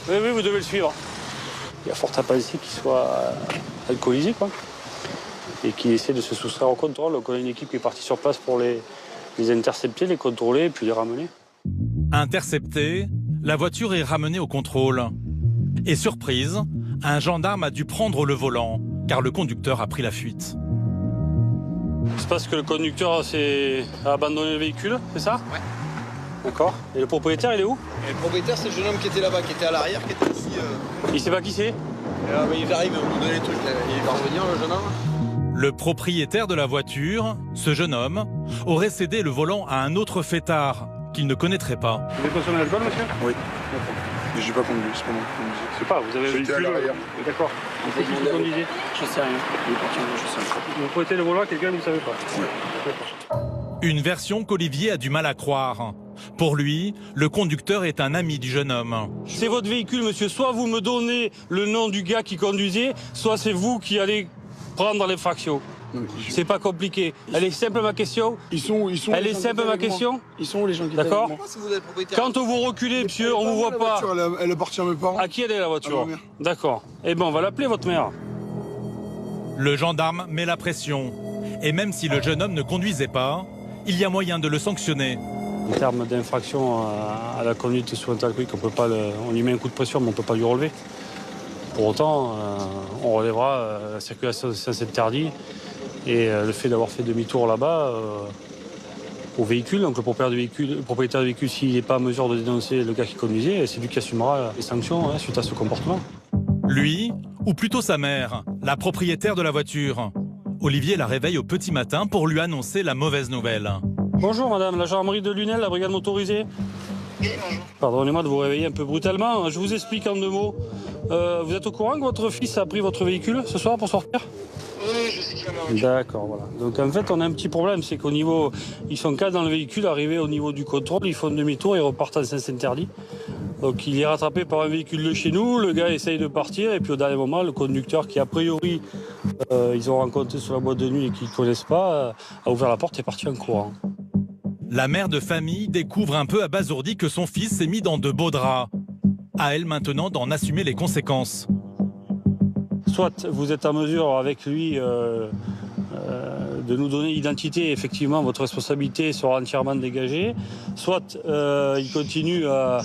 Oui, oui, vous devez le suivre. Il y a fort à penser qu'il soit alcoolisé, quoi. Et qu'il essaie de se soustraire au contrôle. Donc on a une équipe qui est partie sur place pour les intercepter, les contrôler et puis les ramener. Interceptée, la voiture est ramenée au contrôle. Et surprise, un gendarme a dû prendre le volant, car le conducteur a pris la fuite. C'est parce que le conducteur a abandonné le véhicule, c'est ça? Ouais. D'accord. Et le propriétaire, il est où? Et le propriétaire, c'est le jeune homme qui était là-bas, qui était à l'arrière, qui était ici. Il sait pas qui c'est? Il arrive, il va nous donner les trucs, là. Il va revenir, le jeune homme. Le propriétaire de la voiture, ce jeune homme, aurait cédé le volant à un autre fêtard qu'il ne connaîtrait pas. Vous avez consommé l'alcool, monsieur? Oui. Mais j'ai pas conduit, c'est pas moi qui conduisais. Je sais pas, vous avez un J'étais à véhicule. l'arrière. D'accord. C'est qui vous conduisez? Je sais rien. Je sais rien. Vous prêtez le volant à quelqu'un que vous ne savez pas? Oui. Une version qu'Olivier a du mal à croire. Pour lui, le conducteur est un ami du jeune homme. C'est votre véhicule, monsieur. Soit vous me donnez le nom du gars qui conduisait, soit c'est vous qui allez prendre l'infraction. C'est pas compliqué. Elle est simple ma question. Elle est simple ma question. Ils sont où les gens qui D'accord. payent avec moi? Quand vous reculez, monsieur, on vous voit pas. Elle appartient à mes parents. À qui elle est la voiture? À ma mère. D'accord. Eh ben on va l'appeler votre mère. Le gendarme met la pression. Et même si le jeune homme ne conduisait pas, il y a moyen de le sanctionner. En termes d'infraction à la conduite sous alcoolique, on lui met un coup de pression, mais on ne peut pas lui relever. Pour autant, on relèvera la circulation sans interdit et le fait d'avoir fait demi-tour là-bas au véhicule. Donc le propriétaire du véhicule, s'il n'est pas en mesure de dénoncer le gars qui conduisait, c'est lui qui assumera les sanctions suite à ce comportement. Lui, ou plutôt sa mère, la propriétaire de la voiture. Olivier la réveille au petit matin pour lui annoncer la mauvaise nouvelle. Bonjour madame, la gendarmerie de Lunel, la brigade motorisée. Pardonnez-moi de vous réveiller un peu brutalement. Je vous explique en 2 mots. Vous êtes au courant que votre fils a pris votre véhicule ce soir pour sortir? Oui, je sais qu'il y en a. D'accord, voilà. Donc en fait, on a un petit problème, c'est qu'au niveau, ils sont 4 dans le véhicule, arrivés au niveau du contrôle, ils font demi-tour, ils repartent en sens interdit. Donc il est rattrapé par un véhicule de chez nous, le gars essaye de partir, et puis au dernier moment, le conducteur qui a priori, ils ont rencontré sur la boîte de nuit et qu'ils ne connaissent pas, a ouvert la porte et est parti en courant. La mère de famille découvre un peu abasourdie que son fils s'est mis dans de beaux draps. À elle maintenant d'en assumer les conséquences. Soit vous êtes en mesure avec lui de nous donner l'identité, effectivement votre responsabilité sera entièrement dégagée, soit il continue à...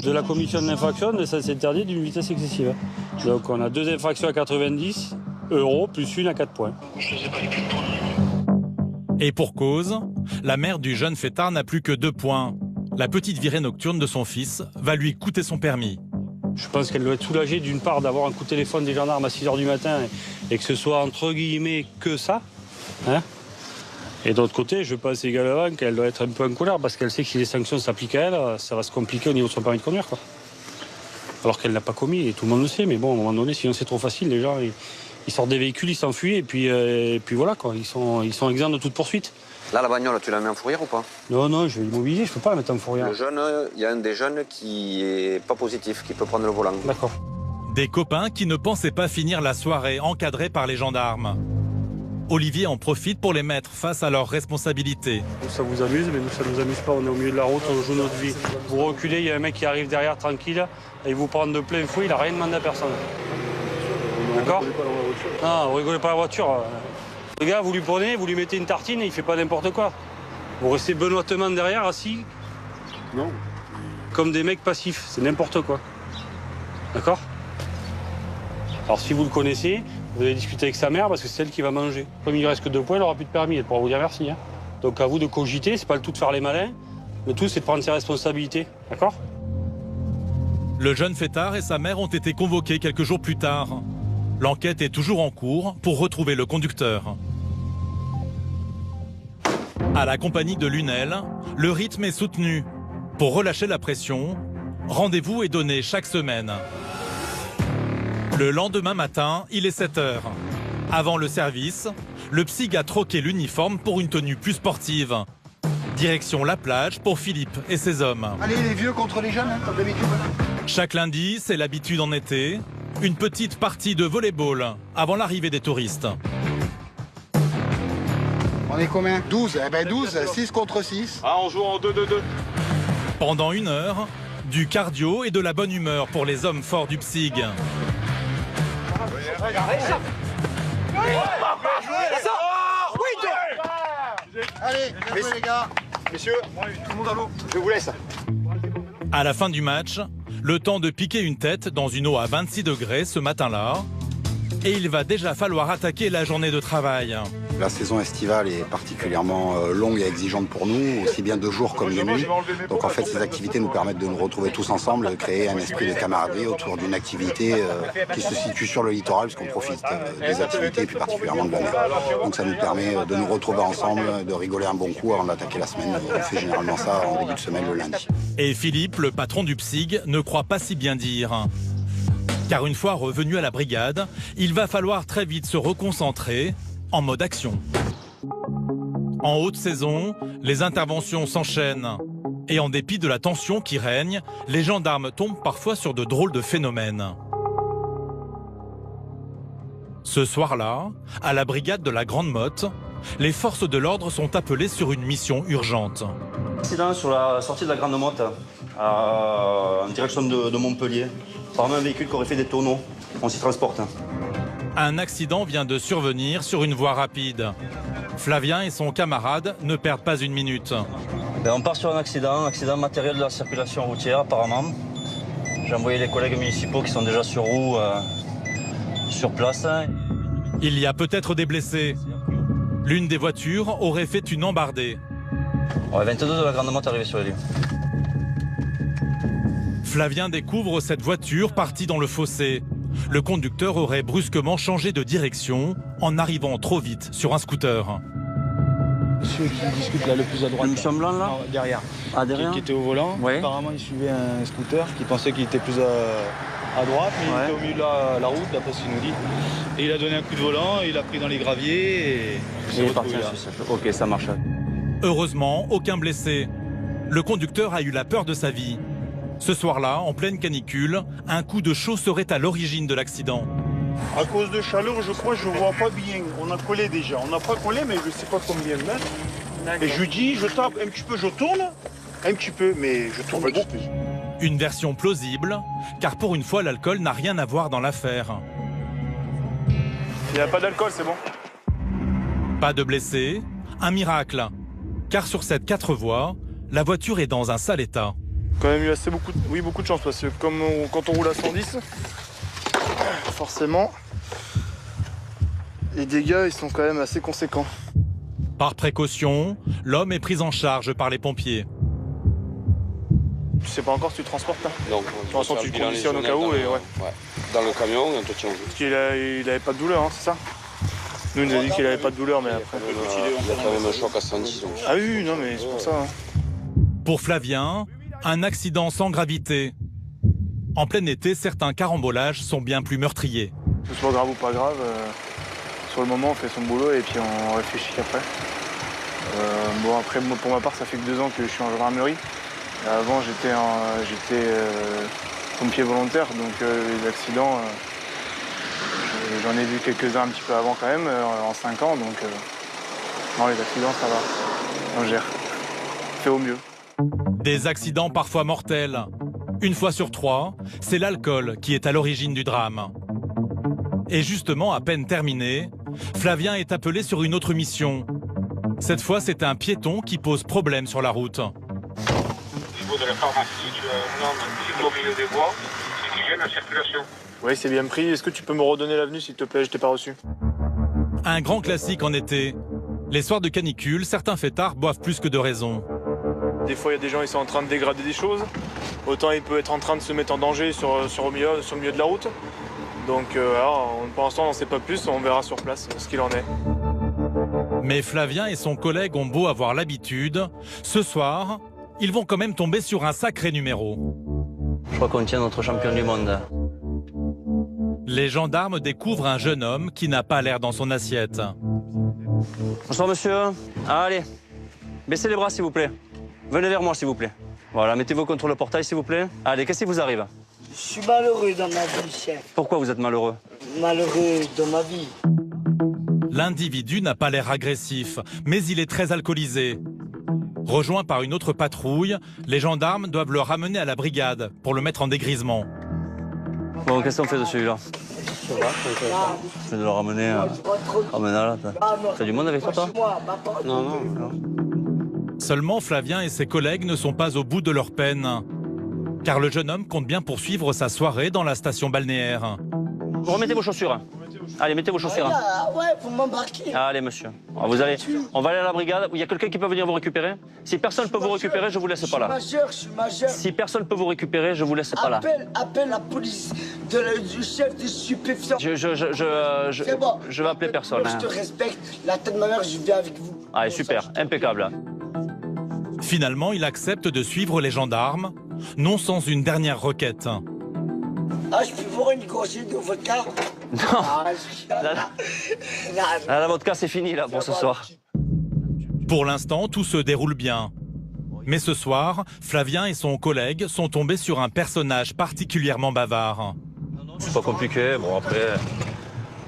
de la commission de l'infraction, de ça s'interdit d'une vitesse excessive. Donc on a 2 infractions à 90 € plus une à 4 points. Et pour cause, la mère du jeune fêtard n'a plus que 2 points. La petite virée nocturne de son fils va lui coûter son permis. Je pense qu'elle doit être soulagée d'une part d'avoir un coup de téléphone des gendarmes à 6h du matin et que ce soit entre guillemets que ça. Hein, et d'autre côté, je pense également qu'elle doit être un peu en colère parce qu'elle sait que si les sanctions s'appliquent à elle, ça va se compliquer au niveau de son permis de conduire, quoi. Alors qu'elle ne l'a pas commis et tout le monde le sait, mais bon, à un moment donné, sinon c'est trop facile, les gens ils sortent des véhicules, ils s'enfuient et puis voilà, quoi. Ils sont exempts de toute poursuite. Là, la bagnole, tu la mets en fourrière ou pas? Non, je vais l'immobiliser, je peux pas la mettre en fourrière. Le jeune, il y a un des jeunes qui est pas positif, qui peut prendre le volant. D'accord. Des copains qui ne pensaient pas finir la soirée encadrés par les gendarmes. Olivier en profite pour les mettre face à leurs responsabilités. Ça vous amuse, mais nous, ça nous amuse pas. On est au milieu de la route, on joue notre vie. Vous reculez, il y a un mec qui arrive derrière tranquille et il vous prend de plein fouet, il n'a rien demandé à personne. D'accord? Non, vous rigolez pas la voiture. Le gars, vous lui prenez, vous lui mettez une tartine et il fait pas n'importe quoi. Vous restez benoîtement derrière, assis. Non. Comme des mecs passifs, c'est n'importe quoi. D'accord? Alors si vous le connaissez, vous allez discuter avec sa mère parce que c'est elle qui va manger. Comme il ne reste que 2 points, elle n'aura plus de permis, elle pourra vous dire merci. Hein. Donc à vous de cogiter, c'est pas le tout de faire les malins, le tout c'est de prendre ses responsabilités. D'accord? Le jeune fêtard et sa mère ont été convoqués quelques jours plus tard. L'enquête est toujours en cours pour retrouver le conducteur. À la compagnie de Lunel, le rythme est soutenu. Pour relâcher la pression, rendez-vous est donné chaque semaine. Le lendemain matin, il est 7h. Avant le service, le psyg a troqué l'uniforme pour une tenue plus sportive. Direction la plage pour Philippe et ses hommes. Allez, les vieux contre les jeunes, hein, comme d'habitude. Chaque lundi, c'est l'habitude en été, une petite partie de volley-ball avant l'arrivée des touristes. On est combien? 12. Eh ben 12, 6 contre 6. Ah, on joue en 2-2-2. Pendant 1 heure, du cardio et de la bonne humeur pour les hommes forts du PSIG. Allez, bien joué les gars. Messieurs, tout le monde à l'eau. Je vous laisse. À la fin du match, le temps de piquer une tête dans une eau à 26 degrés ce matin-là et il va déjà falloir attaquer la journée de travail. La saison estivale est particulièrement longue et exigeante pour nous, aussi bien de jour comme de nuit. Donc en fait, ces activités nous permettent de nous retrouver tous ensemble, de créer un esprit de camaraderie autour d'une activité qui se situe sur le littoral, puisqu'on profite des activités, et plus particulièrement de la mer. Donc ça nous permet de nous retrouver ensemble, de rigoler un bon coup avant d'attaquer la semaine. On fait généralement ça en début de semaine le lundi. Et Philippe, le patron du PSIG, ne croit pas si bien dire. Car une fois revenu à la brigade, il va falloir très vite se reconcentrer en mode action. En haute saison, les interventions s'enchaînent. Et en dépit de la tension qui règne, les gendarmes tombent parfois sur de drôles de phénomènes. Ce soir-là, à la brigade de la Grande Motte, les forces de l'ordre sont appelées sur une mission urgente. Accident sur la sortie de la Grande Motte, en direction de Montpellier. Apparemment un véhicule qui aurait fait des tonneaux. On s'y transporte. Un accident vient de survenir sur une voie rapide. Flavien et son camarade ne perdent pas une minute. On part sur un accident matériel de la circulation routière apparemment. J'ai envoyé les collègues municipaux qui sont déjà sur roue sur place. Il y a peut-être des blessés. L'une des voitures aurait fait une embardée. 22 de la Grande Motte arrivée sur les lieux. Flavien découvre cette voiture partie dans le fossé. Le conducteur aurait brusquement changé de direction en arrivant trop vite sur un scooter. Celui qui discute là le plus à droite. Le monsieur blanc là derrière. Ah derrière. Qui était au volant. Ouais. Apparemment il suivait un scooter qui pensait qu'il était plus à droite, mais il était au milieu de la route d'après ce qu'il nous dit. Et il a donné un coup de volant, il a pris dans les graviers et il est parti. Ok, ça marche. Heureusement, aucun blessé. Le conducteur a eu la peur de sa vie. Ce soir-là, en pleine canicule, un coup de chaud serait à l'origine de l'accident. À cause de chaleur, je crois, je vois pas bien. On a collé déjà. On n'a pas collé, mais je sais pas combien de mètres. Et je lui dis, je tape un petit peu, je tourne, un petit peu, mais je tourne beaucoup. Une version plausible, car pour une fois, l'alcool n'a rien à voir dans l'affaire. Il n'y a pas d'alcool, c'est bon. Pas de blessés, un miracle. Car sur cette 4 voies, la voiture est dans un sale état. Quand même eu beaucoup de chance parce que comme quand on roule à 110, forcément, les dégâts ils sont quand même assez conséquents. Par précaution, l'homme est pris en charge par les pompiers. Tu sais pas encore si tu transportes là? Non. De toute façon, tu conditionnes au cas où et ouais. Dans le camion, et on te tient au jeu. Parce qu'il avait pas de douleur, hein, c'est ça? Nous, il nous a dit qu'il avait pas de douleur, mais après. Il a quand même un choc à 110. Donc. Ah oui, non, mais c'est pour ça. Hein. Pour Flavien, un accident sans gravité. En plein été, certains carambolages sont bien plus meurtriers. Que ce soit grave ou pas grave, sur le moment, on fait son boulot et puis on réfléchit après. Bon, après, moi, pour ma part, ça fait que 2 ans que je suis en gendarmerie. Avant, j'étais pompier volontaire, donc les accidents, j'en ai vu quelques-uns un petit peu avant quand même, en 5 ans, donc non, les accidents, ça va, on gère, on fait au mieux. Des accidents parfois mortels. Une fois sur 3, c'est l'alcool qui est à l'origine du drame. Et justement, à peine terminé, Flavien est appelé sur une autre mission. Cette fois, c'est un piéton qui pose problème sur la route. Au niveau de la pharmacie, tu as un homme au milieu des voies, c'est qui gêne la circulation. Oui, c'est bien pris. Est-ce que tu peux me redonner l'avenue, s'il te plaît? Je t'ai pas reçu. Un grand classique en été. Les soirs de canicule, certains fêtards boivent plus que de raison. Des fois, il y a des gens qui sont en train de dégrader des choses. Autant il peut être en train de se mettre en danger sur le milieu de la route. Donc, alors, pour l'instant, on n'en sait pas plus. On verra sur place ce qu'il en est. Mais Flavien et son collègue ont beau avoir l'habitude. Ce soir, ils vont quand même tomber sur un sacré numéro. Je crois qu'on tient notre champion du monde. Les gendarmes découvrent un jeune homme qui n'a pas l'air dans son assiette. Bonsoir monsieur. Allez, baissez les bras s'il vous plaît. Venez vers moi s'il vous plaît. Voilà, mettez-vous contre le portail s'il vous plaît. Allez, qu'est-ce qui vous arrive? Je suis malheureux dans ma vie, chef. Pourquoi vous êtes malheureux? Malheureux dans ma vie. L'individu n'a pas l'air agressif, mais il est très alcoolisé. Rejoint par une autre patrouille, les gendarmes doivent le ramener à la brigade pour le mettre en dégrisement. Bon, qu'est-ce qu'on fait de celui-là? Je vais le ramener à... là. T'as du monde avec toi? Non. Seulement, Flavien et ses collègues ne sont pas au bout de leur peine. Car le jeune homme compte bien poursuivre sa soirée dans la station balnéaire. Vous remettez vos chaussures. Allez, mettez vos chaussures. Ah, ouais, vous m'embarquez. Allez, monsieur. On va aller à la brigade. Il y a quelqu'un qui peut venir vous récupérer? Si personne ne peut vous récupérer, je vous laisse pas là. Je suis majeur. Si personne ne peut vous récupérer, je vous laisse pas là. Appelle la police du chef des stupéfiants. Je vais appeler personne. Je te respecte. La tête de ma mère, je viens avec vous. Allez, super. Impeccable. Finalement, il accepte de suivre les gendarmes, non sans une dernière requête. Ah, je peux voir une gorgée de vodka? Non. La vodka, c'est fini là pour ce soir. Pour l'instant, tout se déroule bien. Mais ce soir, Flavien et son collègue sont tombés sur un personnage particulièrement bavard. C'est pas compliqué. Bon, après,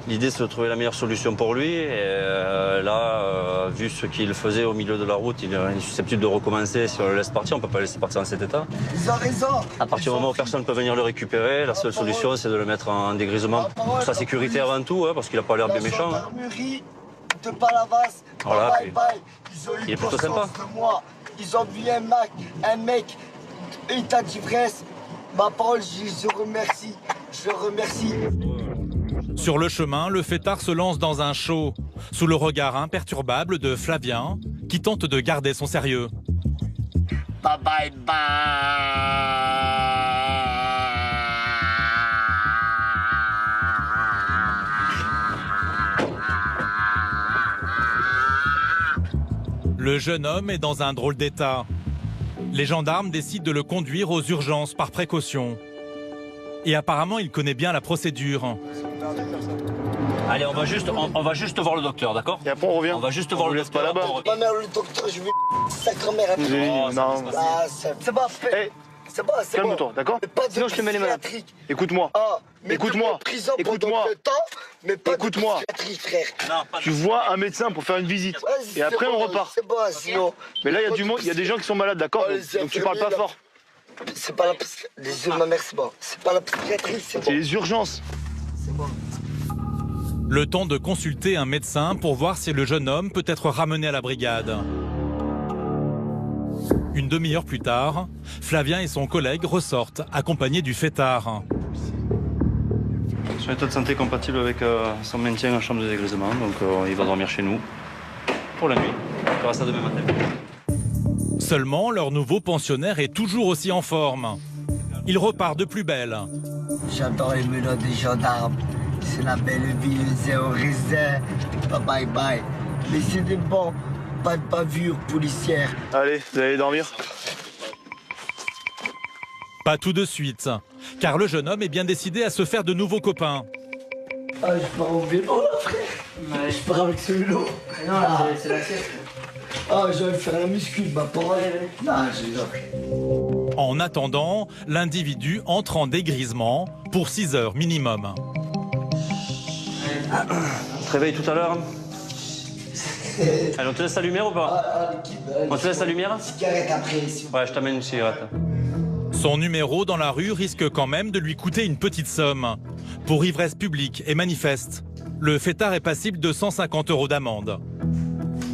l'idée c'est de trouver la meilleure solution pour lui. Et vu ce qu'il faisait au milieu de la route, il est susceptible de recommencer. Si on le laisse partir, on peut pas le laisser partir dans cet état. Ils ont raison. À partir du moment où personne ne peut venir le récupérer, la seule solution c'est de le mettre en dégrisement. Pour sa sécurité avant tout, hein, parce qu'il a pas l'air bien méchant. Hein. De Palavas, voilà, ils ont eu il est plutôt sympa. De moi. Ils ont vu un mec, état d'ivresse. Ma parole, je remercie. Je remercie. Sur le chemin, le fêtard se lance dans un show, sous le regard imperturbable de Flavien, qui tente de garder son sérieux. Bye bye bye. Le jeune homme est dans un drôle d'état. Les gendarmes décident de le conduire aux urgences par précaution. Et apparemment, il connaît bien la procédure. Allez, on va juste voir le docteur, d'accord? Et après on revient. On va juste voir le docteur. Ma mère, le docteur, je vais sa grand-mère. Non. C'est pas fait. C'est bon, c'est bon. Calme-toi, d'accord? Sinon je te mets les mains. Écoute-moi. Écoute-moi. Écoute-moi. Tu vois un médecin pour faire une visite. Et après on repart. C'est bon, sinon. Mais là il y a du monde, il y a des gens qui sont malades, d'accord? Donc tu parles pas fort. C'est pas les yeux de ma mère, c'est bon. C'est pas la psychiatrie, c'est bon. C'est les urgences. C'est bon. Le temps de consulter un médecin pour voir si le jeune homme peut être ramené à la brigade. Une demi-heure plus tard, Flavien et son collègue ressortent, accompagnés du fêtard. Son état de santé compatible avec son maintien en chambre de dégrisement, donc il va dormir chez nous pour la nuit. On fera ça demain matin. Seulement, leur nouveau pensionnaire est toujours aussi en forme. Il repart de plus belle. J'adore les menottes des gendarmes. C'est la belle vie, zéro raisin. Bye bye. Mais c'est des bons, pas de bavure policière. Allez, vous allez dormir. Pas tout de suite, car le jeune homme est bien décidé à se faire de nouveaux copains. Ah, je pars au vélo là, frère. Ouais. Je pars avec ce vélo. Non, c'est la sieste. Ah, je vais faire la muscu, ma parole. Non, j'ai En attendant, l'individu entre en dégrisement pour 6 heures minimum. On te réveille tout à l'heure. Allez, on te laisse la lumière ou pas? On te laisse la lumière? Cigarette après. Ouais, je t'amène une cigarette. Son numéro dans la rue risque quand même de lui coûter une petite somme. Pour ivresse publique et manifeste, le fêtard est passible de 150 € d'amende.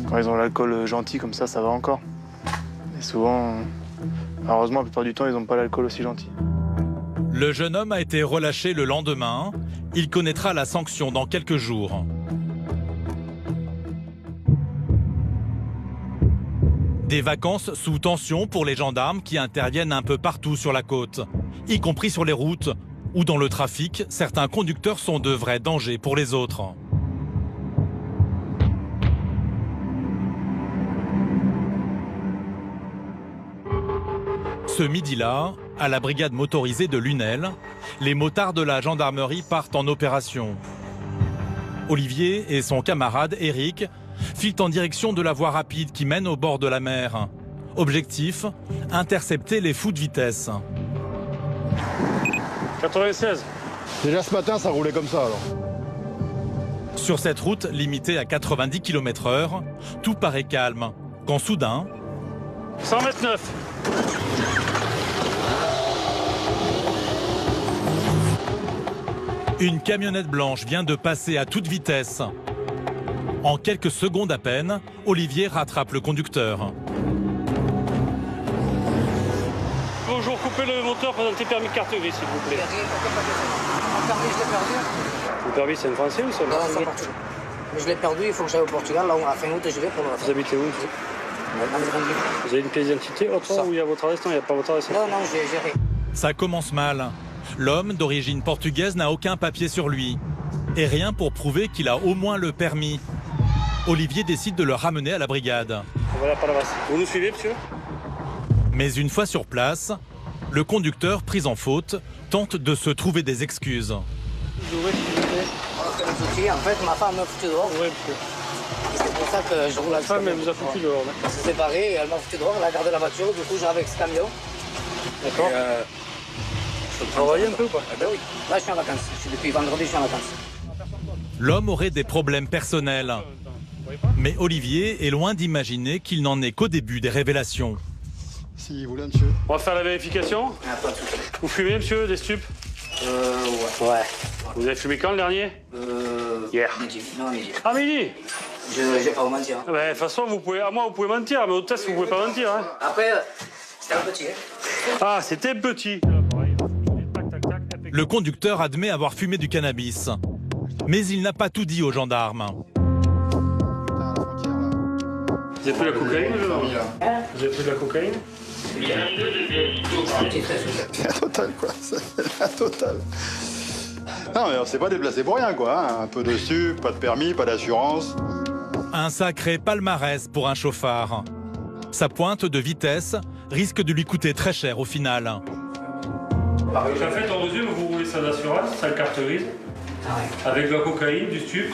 Quand ils ont l'alcool gentil comme ça va encore. Et souvent, heureusement, la plupart du temps, ils n'ont pas l'alcool aussi gentil. Le jeune homme a été relâché le lendemain. Il connaîtra la sanction dans quelques jours. Des vacances sous tension pour les gendarmes qui interviennent un peu partout sur la côte, y compris sur les routes, où dans le trafic, certains conducteurs sont de vrais dangers pour les autres. Ce midi-là, à la brigade motorisée de Lunel, les motards de la gendarmerie partent en opération. Olivier et son camarade Eric filent en direction de la voie rapide qui mène au bord de la mer. Objectif, intercepter les fous de vitesse. 96. Déjà ce matin, ça roulait comme ça alors. Sur cette route limitée à 90 km/h, tout paraît calme, quand soudain... 129. Une camionnette blanche vient de passer à toute vitesse. En quelques secondes à peine, Olivier rattrape le conducteur. Bonjour, coupez le moteur, présentez permis de carte grise, s'il vous plaît. Mon permis, je l'ai perdu. Le permis, c'est un français ou c'est un portugais? Mais je l'ai perdu, il faut que j'aille au Portugal. Là, à fin août, je vais pour le refaire. Vous habitez où? Vous avez une pièce d'identité autre où il y a votre adresse? Non, il n'y a pas votre adresse. Non, j'ai rien. Ça commence mal. L'homme, d'origine portugaise, n'a aucun papier sur lui. Et rien pour prouver qu'il a au moins le permis. Olivier décide de le ramener à la brigade. Voilà, par la base. Vous nous suivez, monsieur? Mais une fois sur place, le conducteur, pris en faute, tente de se trouver des excuses. En fait, ma femme m'a foutu dehors. Oui, monsieur. C'est pour ça que je roule à la femme, elle vous a foutu dehors. On s'est séparés, elle m'a foutu dehors, elle a gardé la voiture, du coup, j'avais avec ce camion. D'accord. Vous travaillez un peu ou pas? Ben oui. Là, je suis en vacances. Depuis vendredi, je suis en vacances. L'homme aurait des problèmes personnels. Mais Olivier est loin d'imaginer qu'il n'en est qu'au début des révélations. Si vous voulez, monsieur. On va faire la vérification. Vous fumez, monsieur, des stupes? Ouais. Vous avez fumé quand le dernier? Hier. Midi. Non, midi. Ah, midi? Je vais pas vous mentir. De toute façon, vous pouvez, à moi, vous pouvez mentir, mais au test, vous pouvez pas mentir. Hein. Après, c'était un petit. Hein. Ah, c'était petit. Le conducteur admet avoir fumé du cannabis. Mais il n'a pas tout dit aux gendarmes. Vous avez pris la cocaïne, Vous avez pris de la cocaïne? C'est la totale, quoi. C'est la totale. Non, mais on s'est pas déplacé pour rien, quoi. Hein. Un peu de stup, pas de permis, pas d'assurance. Un sacré palmarès pour un chauffard. Sa pointe de vitesse risque de lui coûter très cher au final. En fait, en résume, vous roulez ça d'assurance, ça le carte grise, avec de la cocaïne, du stup,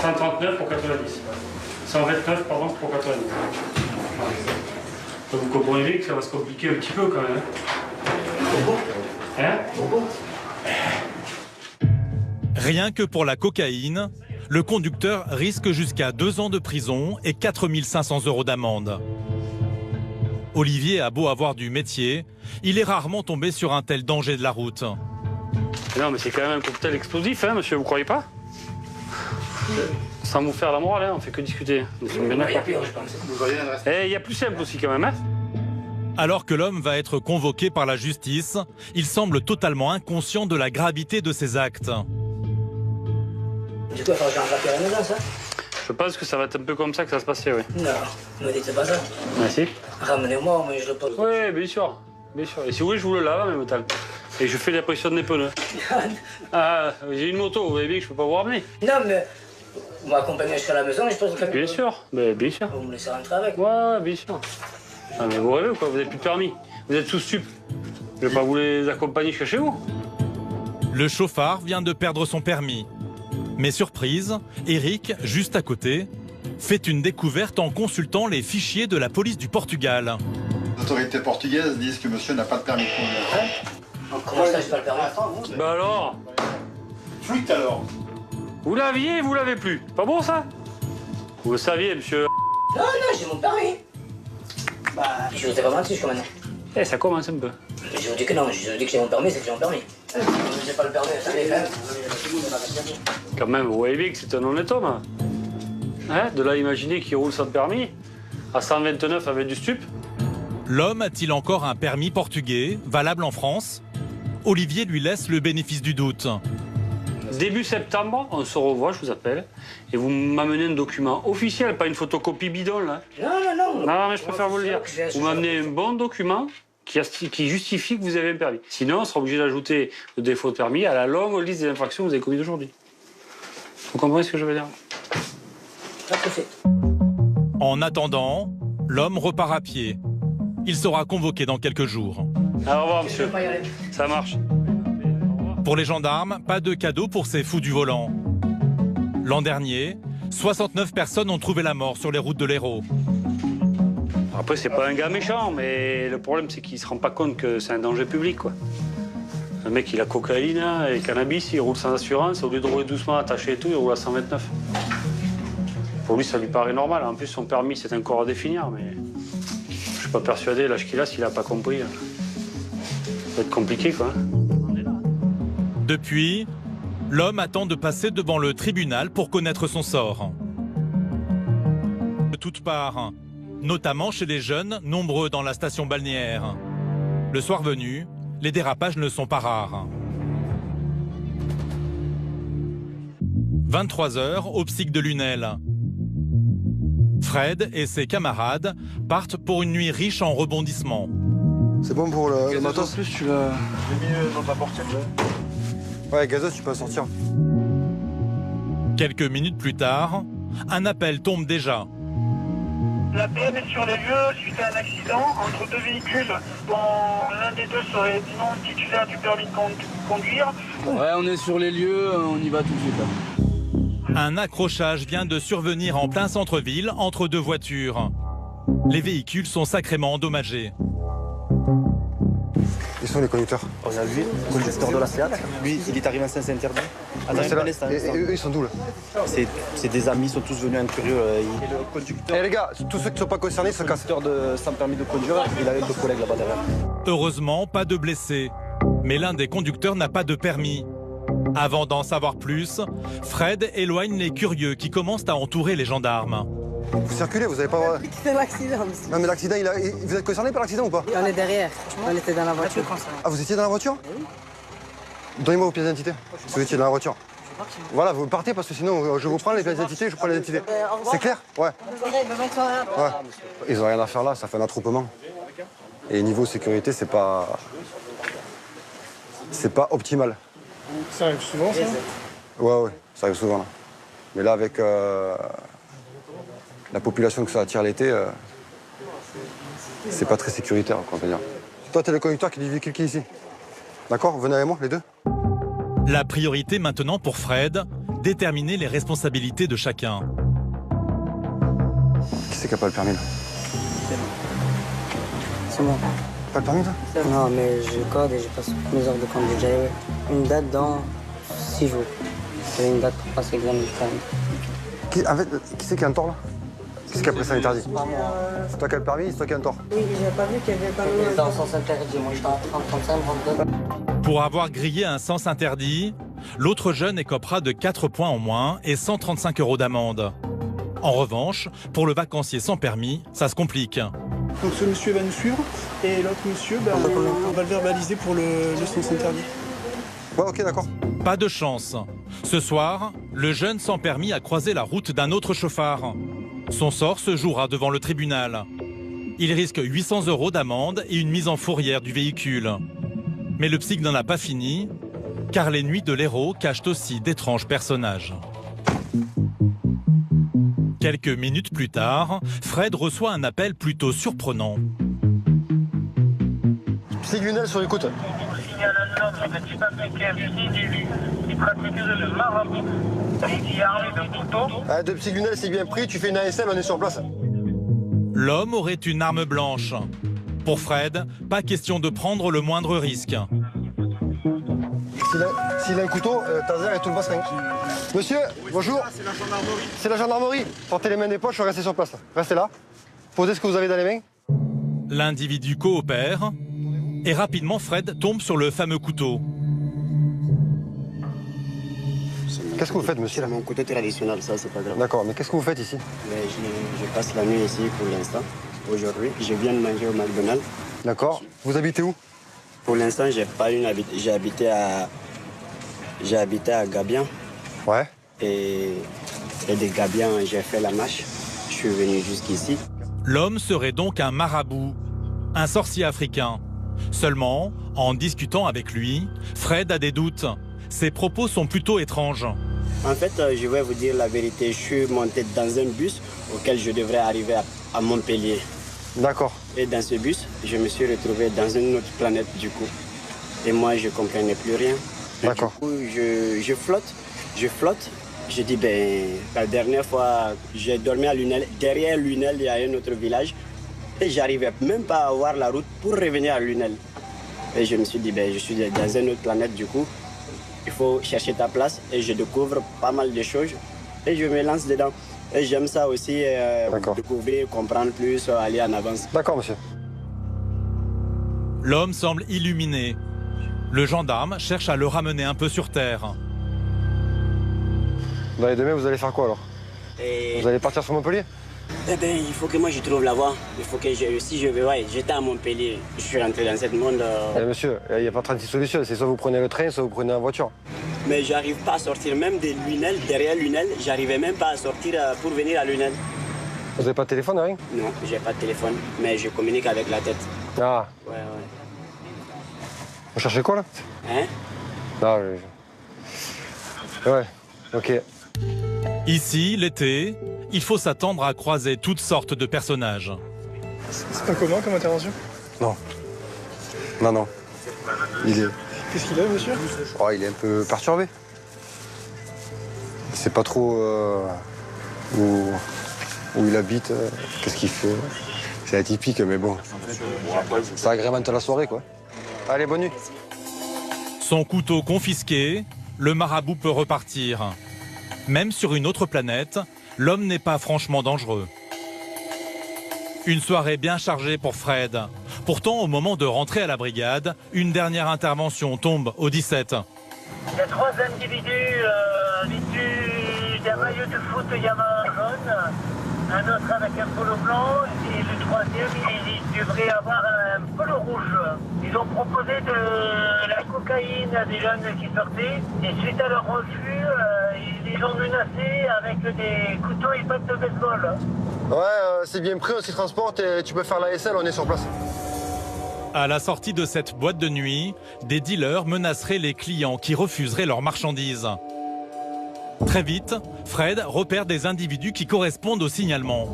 139 pour 90. 129, pardon, pour 90. Vous comprenez bien que ça va se compliquer un petit peu quand même. Hein? Rien que pour la cocaïne, le conducteur risque jusqu'à 2 ans de prison et 4 500 € d'amende. Olivier a beau avoir du métier, il est rarement tombé sur un tel danger de la route. Non, mais c'est quand même un cocktail explosif, hein, monsieur, vous croyez pas? Sans vous faire la morale, hein, on fait que discuter. Nous sommes bien d'accord. Et il y a plus simple aussi quand même, hein? Alors que l'homme va être convoqué par la justice, il semble totalement inconscient de la gravité de ses actes. Du coup, il faut que j'en rappelle la maison, ça? Je pense que ça va être un peu comme ça que ça se passait, oui. Non, ne me dites pas ça. Merci. Ramenez-moi, mais je le pose. Oui, bien sûr. Bien sûr. Et si vous voulez, je vous le lave en même temps. Et je fais la pression des pneus. Ah, j'ai une moto, vous avez vu que je peux pas vous ramener. Non, mais vous m'accompagnez jusqu'à la maison et je pose le camion. Bien sûr, mais bien sûr. Vous me laissez rentrer avec. Ouais, bien sûr. Ah, mais vous rêvez ou quoi? Vous n'avez plus de permis. Vous êtes sous stup. Je vais pas vous les accompagner jusqu'à chez vous. Le chauffard vient de perdre son permis. Mais surprise, Eric, juste à côté, fait une découverte en consultant les fichiers de la police du Portugal. Les autorités portugaises disent que monsieur n'a pas de permis de conduire. Comment ça, j'ai pas le permis? Bah alors? Fluide alors. Vous l'aviez, vous l'avez plus. Pas bon ça? Vous le saviez, monsieur? Non, non, j'ai mon permis. Bah, je vous ai pas menti jusqu'à maintenant. Eh, ça commence un peu. Mais je vous dis que non, je vous dis que j'ai mon permis, c'est que j'ai mon permis. J'ai pas le permis, ça fait quand même. Quand même, vous voyez bien que c'est un honnête homme. Hein? De là, imaginer qu'il roule sans permis, à 129 avec du stup. L'homme a-t-il encore un permis portugais, valable en France? Olivier lui laisse le bénéfice du doute. Début septembre, on se revoit, je vous appelle, et vous m'amenez un document officiel, pas une photocopie bidon, là. Non. Non, mais je préfère vous le dire. Vous m'amenez un bon document qui justifie que vous avez un permis. Sinon, on sera obligé d'ajouter le défaut de permis à la longue liste des infractions que vous avez commises aujourd'hui. Vous comprenez ce que je veux dire? En attendant, l'homme repart à pied. Il sera convoqué dans quelques jours. Au revoir, monsieur. Ça marche. Pour les gendarmes, pas de cadeau pour ces fous du volant. L'an dernier, 69 personnes ont trouvé la mort sur les routes de l'Hérault. Après, c'est pas un gars méchant, mais le problème, c'est qu'il se rend pas compte que c'est un danger public, quoi. Le mec, il a cocaïne et cannabis, il roule sans assurance. Au lieu de rouler doucement, attaché et tout, il roule à 129. Pour lui, ça lui paraît normal. En plus, son permis, c'est encore à définir, mais je suis pas persuadé, l'âge qu'il a, s'il a pas compris. Ça va être compliqué, quoi. Depuis, l'homme attend de passer devant le tribunal pour connaître son sort. De toutes parts, notamment chez les jeunes, nombreux dans la station balnéaire. Le soir venu, les dérapages ne sont pas rares. 23h au psych de Lunel. Fred et ses camarades partent pour une nuit riche en rebondissements. C'est bon pour le matos? Plus, tu l'as mis dans ta portière. Ouais, gazeuse, tu peux sortir. Quelques minutes plus tard, un appel tombe déjà. La PM est sur les lieux suite à un accident entre deux véhicules dont l'un des deux serait non titulaire du permis de conduire. Ouais, on est sur les lieux, on y va tout de suite. Là. Un accrochage vient de survenir en plein centre-ville entre deux voitures. Les véhicules sont sacrément endommagés. Ils sont les conducteurs. On a vu le conducteur de la Seat. Lui, il est arrivé en sens interdit. Et eux, ils sont d'où là? C'est des amis, ils sont tous venus incurieux. Et le conducteur. Eh les gars, tous ceux qui ne sont pas concernés se cassent. Le conducteur sans permis de conduire, il avait deux collègues là-bas derrière. Heureusement, pas de blessés. Mais l'un des conducteurs n'a pas de permis. Avant d'en savoir plus, Fred éloigne les curieux qui commencent à entourer les gendarmes. Vous circulez, vous n'avez pas... C'est l'accident, monsieur. Non mais l'accident, vous êtes concerné par l'accident ou pas? On est derrière, on était dans la voiture. Ah, vous étiez dans la voiture? Oui. Donnez-moi vos pièces d'identité, si vous étiez dans la voiture. Voilà, vous partez parce que sinon je vous prends les pièces d'identité, je vous prends les identités. C'est clair? Ouais. Ouais. Ils n'ont rien à faire là, ça fait un attroupement. Et niveau sécurité, c'est pas optimal. Ça arrive souvent, ça? Ouais, ça arrive souvent là. Mais là, avec la population que ça attire l'été, c'est pas très sécuritaire, quoi, on peut dire. Toi, t'es le conducteur qui est du véhicule qui est ici. D'accord? Venez avec moi, les deux. La priorité maintenant pour Fred, déterminer les responsabilités de chacun. Qui c'est qui n'a pas le permis là? C'est moi. Pas le permis là? Non, mais je code et je passe mes heures de conduite. J'avais une date dans 6 jours. J'avais une date pour passer l'examen du permis. En fait, qui c'est qui a un tort là? Qui c'est qui a pris ça interdit? C'est toi qui as le permis, c'est toi qui as un tort. Oui, j'ai pas vu qu'il y avait pas le... J'étais en sens interdit, moi j'étais en 30, 35, Pour avoir grillé un sens interdit, l'autre jeune écopera de 4 points en moins et 135 € d'amende. En revanche, pour le vacancier sans permis, ça se complique. Donc ce monsieur va nous suivre et l'autre monsieur, on va le verbaliser pour le sens interdit. Ouais, ok, d'accord. Pas de chance. Ce soir, le jeune sans permis a croisé la route d'un autre chauffard. Son sort se jouera devant le tribunal. Il risque 800 € d'amende et une mise en fourrière du véhicule. Mais le psych n'en a pas fini, car les nuits de l'Hérault cachent aussi d'étranges personnages. Quelques minutes plus tard, Fred reçoit un appel plutôt surprenant. Psych Lunel sur écoute. Il y a un homme, un petit africain qui pratique le marabout et qui est armé d'un couteau. Ah, de Psych Lunel, c'est bien pris, tu fais une ASL, on est sur place. L'homme aurait une arme blanche. Pour Fred, pas question de prendre le moindre risque. S'il a un couteau, taser et tout le bassin. Monsieur, bonjour. C'est la gendarmerie. C'est la gendarmerie. Sortez les mains des poches, restez sur place. Restez là. Posez ce que vous avez dans les mains. L'individu coopère et rapidement Fred tombe sur le fameux couteau. Qu'est-ce que vous faites, monsieur? C'est mon couteau traditionnel, ça, c'est pas grave. D'accord, mais qu'est-ce que vous faites ici? Je passe la nuit ici pour l'instant. Aujourd'hui, je viens de manger au McDonald's. D'accord. Vous habitez où? Pour l'instant, j'ai pas une habitude. J'ai habité à Gabian. Ouais. Et de Gabian, j'ai fait la marche. Je suis venu jusqu'ici. L'homme serait donc un marabout, un sorcier africain. Seulement, en discutant avec lui, Fred a des doutes. Ses propos sont plutôt étranges. En fait, je vais vous dire la vérité. Je suis monté dans un bus auquel je devrais arriver à Montpellier. D'accord. Et dans ce bus, je me suis retrouvé dans une autre planète du coup. Et moi, je ne comprenais plus rien. D'accord. Je flotte. Je dis, la dernière fois, j'ai dormi à Lunel. Derrière Lunel, il y a un autre village. Et j'arrivais même pas à voir la route pour revenir à Lunel. Et je me suis dit, je suis dans une autre planète du coup. Il faut chercher ta place. Et je découvre pas mal de choses. Et je me lance dedans. Et j'aime ça aussi, découvrir, comprendre plus, aller en avance. D'accord, monsieur. L'homme semble illuminé. Le gendarme cherche à le ramener un peu sur terre. Demain, vous allez faire quoi alors? Vous allez partir sur Montpellier? Il faut que moi je trouve la voie. Il faut que si je veux, j'étais à Montpellier. Je suis rentré dans ce monde. Monsieur, il n'y a pas 36 solutions. C'est soit vous prenez le train, soit vous prenez la voiture. mais j'arrive pas à sortir même des Lunel, derrière Lunel, j'arrivais même pas à sortir pour venir à Lunel. Vous avez pas de téléphone, rien? Non, j'ai pas de téléphone, mais je communique avec la tête. Ah. Ouais. Vous cherchez quoi là? Hein? Non, ouais, ok. Ici, l'été, il faut s'attendre à croiser toutes sortes de personnages. C'est pas commun comme intervention? Non. Non. Qu'est-ce qu'il a, monsieur? Oh, il est un peu perturbé. Il sait pas trop où il habite, qu'est-ce qu'il fait. C'est atypique, mais bon. Ça agrémente la soirée, quoi. Allez, bonne nuit. Son couteau confisqué, le marabout peut repartir. Même sur une autre planète, l'homme n'est pas franchement dangereux. Une soirée bien chargée pour Fred. Pourtant, au moment de rentrer à la brigade, une dernière intervention tombe au 17. Il y a 3 individus d'un maillot de foot Yamaha jaune, un autre avec un polo blanc et le troisième, il devrait avoir un polo rouge. Ils ont proposé de la cocaïne à des jeunes qui sortaient et suite à leur refus, ils les ont menacés avec des couteaux et pattes de baseball. Ouais, c'est bien pris, on s'y transporte et tu peux faire la SL, on est sur place. À la sortie de cette boîte de nuit, des dealers menaceraient les clients qui refuseraient leurs marchandises. Très vite, Fred repère des individus qui correspondent au signalement.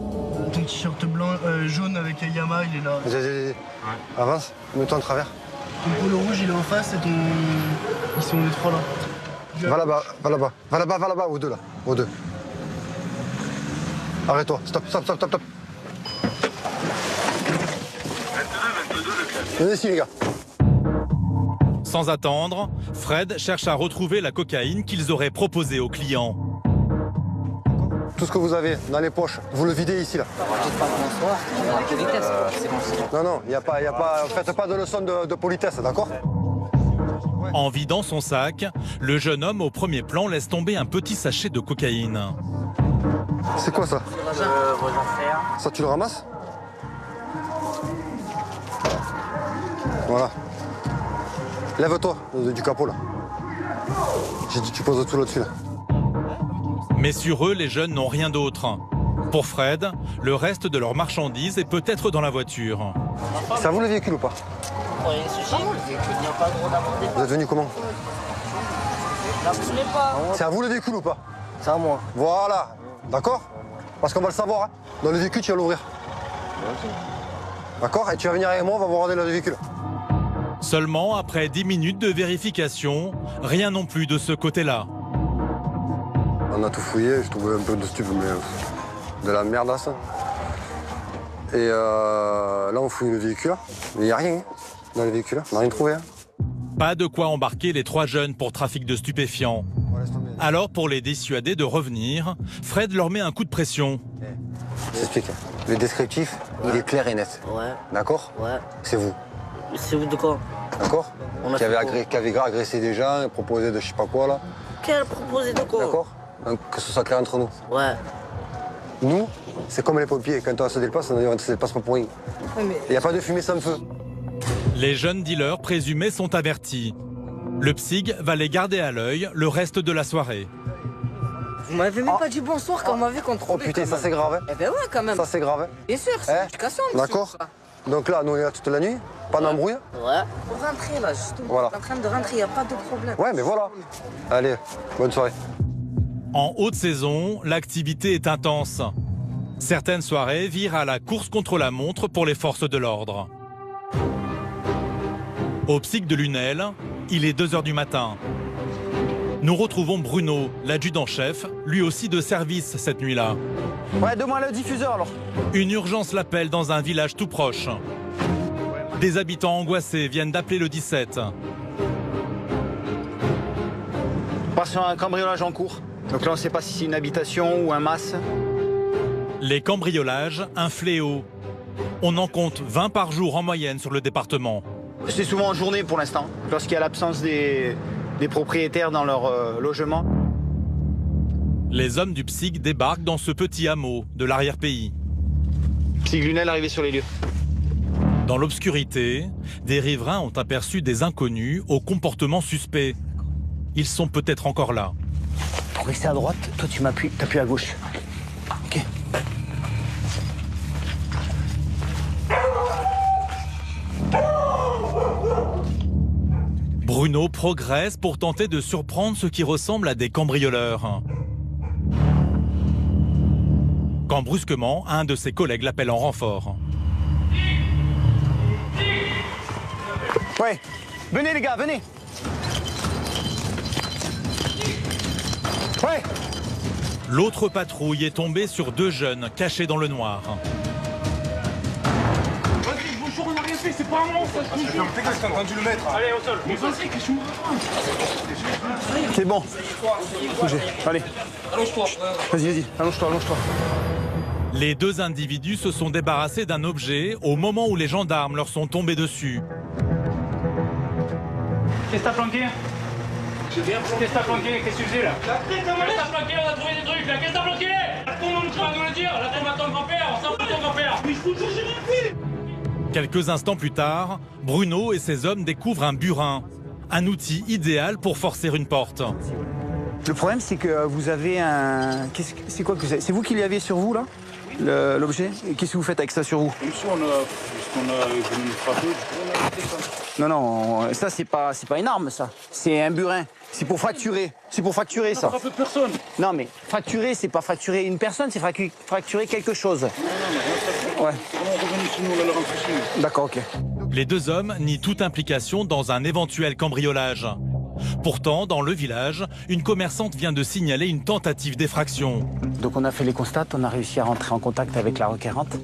Ton t-shirt blanc, jaune avec Yamaha, il est là. Vas-y. Avance, mets-toi en travers. Ton polo rouge, il est en face et ils sont les 3 là. Va là-bas, aux deux là, aux deux. Arrête-toi, stop. Venez ici, les gars. Sans attendre, Fred cherche à retrouver la cocaïne qu'ils auraient proposée aux clients. Tout ce que vous avez dans les poches, vous le videz ici là. Non, il y a pas, faites pas de leçon de politesse, d'accord? En vidant son sac, le jeune homme au premier plan laisse tomber un petit sachet de cocaïne. C'est quoi ça? Ça, tu le ramasses? Voilà. Lève-toi du capot là. J'ai dit tu poses tout là-dessus là. Mais sur eux, les jeunes n'ont rien d'autre. Pour Fred, le reste de leurs marchandises est peut-être dans la voiture. C'est à vous le véhicule ou pas? Vous êtes venu comment? C'est à vous le véhicule ou pas? C'est à moi. Voilà, d'accord? Parce qu'on va le savoir, hein. Dans le véhicule, tu vas l'ouvrir. D'accord? Et tu vas venir avec moi, on va vous regarder le véhicule. Seulement, après 10 minutes de vérification, rien non plus de ce côté-là. On a tout fouillé, je trouvais un peu de stup, mais de la merde là, ça. Et là, on fouille le véhicule, mais il n'y a rien dans le véhicule, on n'a rien trouvé. Hein. Pas de quoi embarquer les 3 jeunes pour trafic de stupéfiants. Alors, pour les dissuader de revenir, Fred leur met un coup de pression. Je t'explique. Le descriptif, il est clair et net. Ouais. D'accord? Ouais. C'est vous. C'est vous de quoi? D'accord? Qui avait agressé des gens et proposé de je sais pas quoi là. Quel proposé de quoi? D'accord? Donc que ce soit clair entre nous. Ouais. Nous, c'est comme les pompiers. Quand on se déplace, on ne se déplace pas pour rien. Il n'y a pas de fumée sans feu. Les jeunes dealers présumés sont avertis. Le psyg va les garder à l'œil le reste de la soirée. Vous m'avez même pas dit bonsoir quand on m'avait contrôlé. Oh putain, ça c'est grave. Hein. Eh ben ouais, quand même. Ça c'est grave. Hein. Bien sûr, c'est une éducation. D'accord. Donc là, nous on est là toute la nuit, pas d'embrouille. Ouais. Pour rentrer là, justement. Voilà. On est en train de rentrer, il n'y a pas de problème. Ouais, mais voilà. Allez, bonne soirée. En haute saison, l'activité est intense. Certaines soirées virent à la course contre la montre pour les forces de l'ordre. Au psyg de Lunel, il est 2 h du matin. Nous retrouvons Bruno, l'adjudant-chef, lui aussi de service cette nuit-là. Ouais, donne-moi le diffuseur alors. Une urgence l'appelle dans un village tout proche. Des habitants angoissés viennent d'appeler le 17. On part sur un cambriolage en cours. Donc là, on ne sait pas si c'est une habitation ou un mas. Les cambriolages, un fléau. On en compte 20 par jour en moyenne sur le département. C'est souvent en journée pour l'instant, lorsqu'il y a l'absence des propriétaires dans leur logement. Les hommes du PSIG débarquent dans ce petit hameau de l'arrière-pays. PSIG Lunel arrivé sur les lieux. Dans l'obscurité, des riverains ont aperçu des inconnus au comportement suspect. Ils sont peut-être encore là. Pour rester à droite, toi tu m'appuies, t'appuies à gauche. Ok. Bruno progresse pour tenter de surprendre ce qui ressemble à des cambrioleurs. Quand brusquement, un de ses collègues l'appelle en renfort. Ouais, venez les gars, venez. Ouais. L'autre patrouille est tombée sur 2 jeunes cachés dans le noir. Vas-y, je vous jure, on n'a rien fait, c'est pas un monstre, ça, je vous jure. T'es en train de le mettre. Allez, au sol. Mais vas-y, qu'est-ce que tu me racontes? C'est bon. Bougez, allez. Allonge-toi. Vas-y, allonge-toi. Les 2 individus se sont débarrassés d'un objet au moment où les gendarmes leur sont tombés dessus. Qu'est-ce que t'as planqué? J'ai rien planqué. Qu'est-ce que t'as planqué? Qu'est-ce que tu faisais là? Qu'est-ce que t'as planqué? On a trouvé des trucs là. Qu'est-ce que t'as planqué? La tombe, tu vas nous le dire. La tombe à ton grand-père. On s'en fout de ton grand-père. Mais je vous jure, j'ai rien fait. Quelques instants plus tard, Bruno et ses hommes découvrent un burin. Un outil idéal pour forcer une porte. Le problème, c'est que vous avez un... C'est quoi que vous avez? C'est vous qui l'avez sur vous, là? L'objet? Qu'est-ce que vous faites avec ça sur vous? on a voulu nous frapper, on a fait ça. Non, ça, c'est pas une arme, ça. C'est un burin. C'est pour fracturer. C'est pour fracturer, ça. Ça frappe personne. Non, mais fracturer, c'est pas fracturer une personne, c'est fracturer quelque chose. Non, mais ouais. On est revenu chez nous, on a le rentré chez nous. D'accord, ok. Les 2 hommes nient toute implication dans un éventuel cambriolage. Pourtant, dans le village, une commerçante vient de signaler une tentative d'effraction. Donc on a fait les constats, on a réussi à rentrer en contact avec la requérante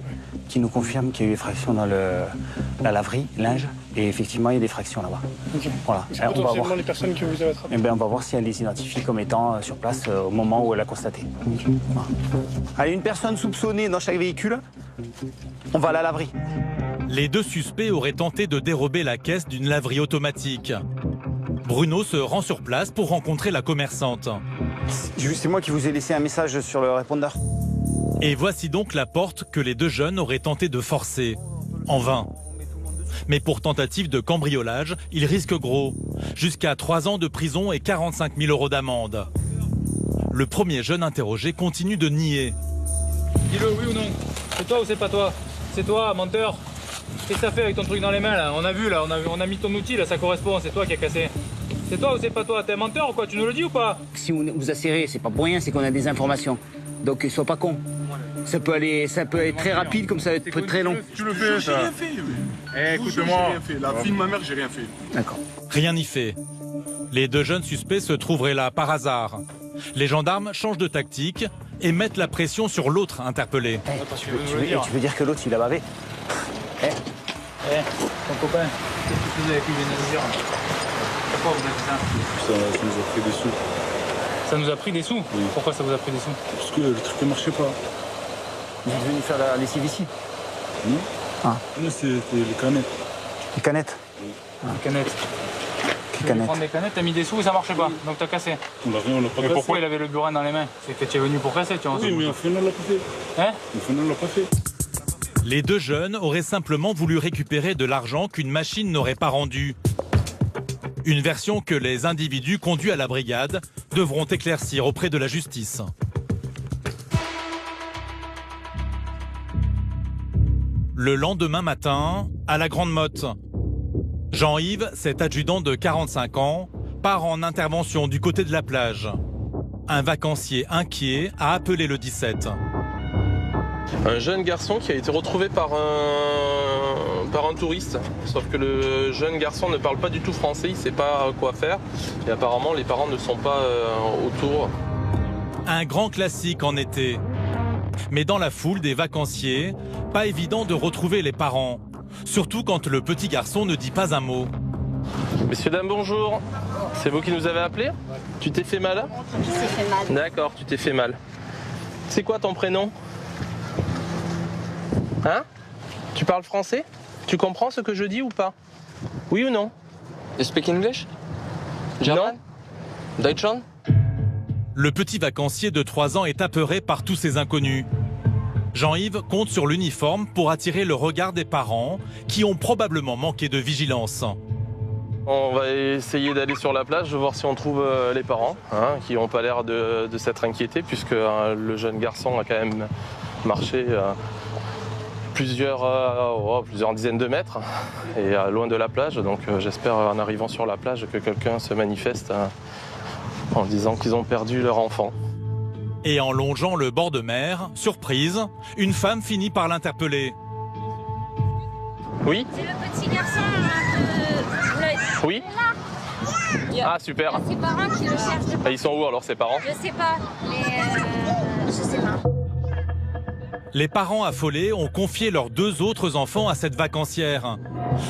qui nous confirme qu'il y a eu effraction dans la laverie, linge, et effectivement il y a des fractions là-bas. Okay. Voilà. C'est potentiellement les personnes que vous avez attrapées. Eh bien, on va voir si elle les identifie comme étant sur place au moment où elle a constaté. Okay. Voilà. Allez, une personne soupçonnée dans chaque véhicule, on va à la laverie. Les 2 suspects auraient tenté de dérober la caisse d'une laverie automatique. Bruno se rend sur place pour rencontrer la commerçante. C'est moi qui vous ai laissé un message sur le répondeur. Et voici donc la porte que les 2 jeunes auraient tenté de forcer. En vain. Mais pour tentative de cambriolage, ils risquent gros. Jusqu'à 3 ans de prison et 45 000 € d'amende. Le premier jeune interrogé continue de nier. Dis-le, oui ou non? C'est toi ou c'est pas toi? C'est toi, menteur. Qu'est-ce que t'as fait avec ton truc dans les mains là? On a vu là, on a mis ton outil là, ça correspond, c'est toi qui as cassé. C'est toi ou c'est pas toi? T'es un menteur ou quoi? Tu nous le dis ou pas? Si vous acérez, c'est pas pour rien, c'est qu'on a des informations. Donc sois pas con. Ça peut être très rapide comme ça peut être très long. Tu le fais, ça. J'ai rien fait. Eh, écoute-moi. J'ai rien fait. La fille de ma mère, j'ai rien fait. D'accord. Rien n'y fait. Les 2 jeunes suspects se trouveraient là par hasard. Les gendarmes changent de tactique et mettent la pression sur l'autre interpellé. Tu veux dire que l'autre, il a bavé? Ton copain, qu'est-ce que tu faisais avec lui? Viens nous dire. Pourquoi vous avez fait ça? Ça nous a pris des sous. Ça nous a pris des sous? Oui. Pourquoi ça vous a pris des sous? Parce que le truc ne marchait pas. Vous êtes venu faire la lessive ici? Non. Ah. Nous, c'était les canettes. Les canettes? Oui. Ah. Les canettes. Les canettes. Prendre des canettes, t'as mis des sous et ça marchait pas. Donc t'as cassé. On l'a pas cassé. Pourquoi il avait le burin dans les mains? C'est que tu es venu pour casser, tu vois. Oui, mais au final, on l'a pas fait. Hein? Au final, on l'a pas fait. Les 2 jeunes auraient simplement voulu récupérer de l'argent qu'une machine n'aurait pas rendu. Une version que les individus conduits à la brigade devront éclaircir auprès de la justice. Le lendemain matin, à la Grande Motte, Jean-Yves, cet adjudant de 45 ans, part en intervention du côté de la plage. Un vacancier inquiet a appelé le 17. Un jeune garçon qui a été retrouvé par un touriste. Sauf que le jeune garçon ne parle pas du tout français, il ne sait pas quoi faire. Et apparemment, les parents ne sont pas autour. Un grand classique en été. Mais dans la foule des vacanciers, pas évident de retrouver les parents. Surtout quand le petit garçon ne dit pas un mot. Messieurs, dames, bonjour. C'est vous qui nous avez appelé? Tu t'es fait mal? Je t'ai fait mal. D'accord, tu t'es fait mal. C'est quoi ton prénom? Hein? Tu parles français? Tu comprends ce que je dis ou pas? Oui ou non? You speak English? German? Deutschland? Le petit vacancier de 3 ans est apeuré par tous ces inconnus. Jean-Yves compte sur l'uniforme pour attirer le regard des parents qui ont probablement manqué de vigilance. On va essayer d'aller sur la plage, voir si on trouve les parents, hein, qui n'ont pas l'air de s'être inquiétés, puisque le jeune garçon a quand même marché plusieurs dizaines de mètres et loin de la plage. Donc j'espère en arrivant sur la plage que quelqu'un se manifeste en disant qu'ils ont perdu leur enfant. Et en longeant le bord de mer, surprise, une femme finit par l'interpeller. Oui? C'est le petit garçon Oui? Ah super. Il y a ses parents qui le cherchent. Ils sont où alors ses parents? Je sais pas, mais je sais pas. Les parents affolés ont confié leurs 2 autres enfants à cette vacancière.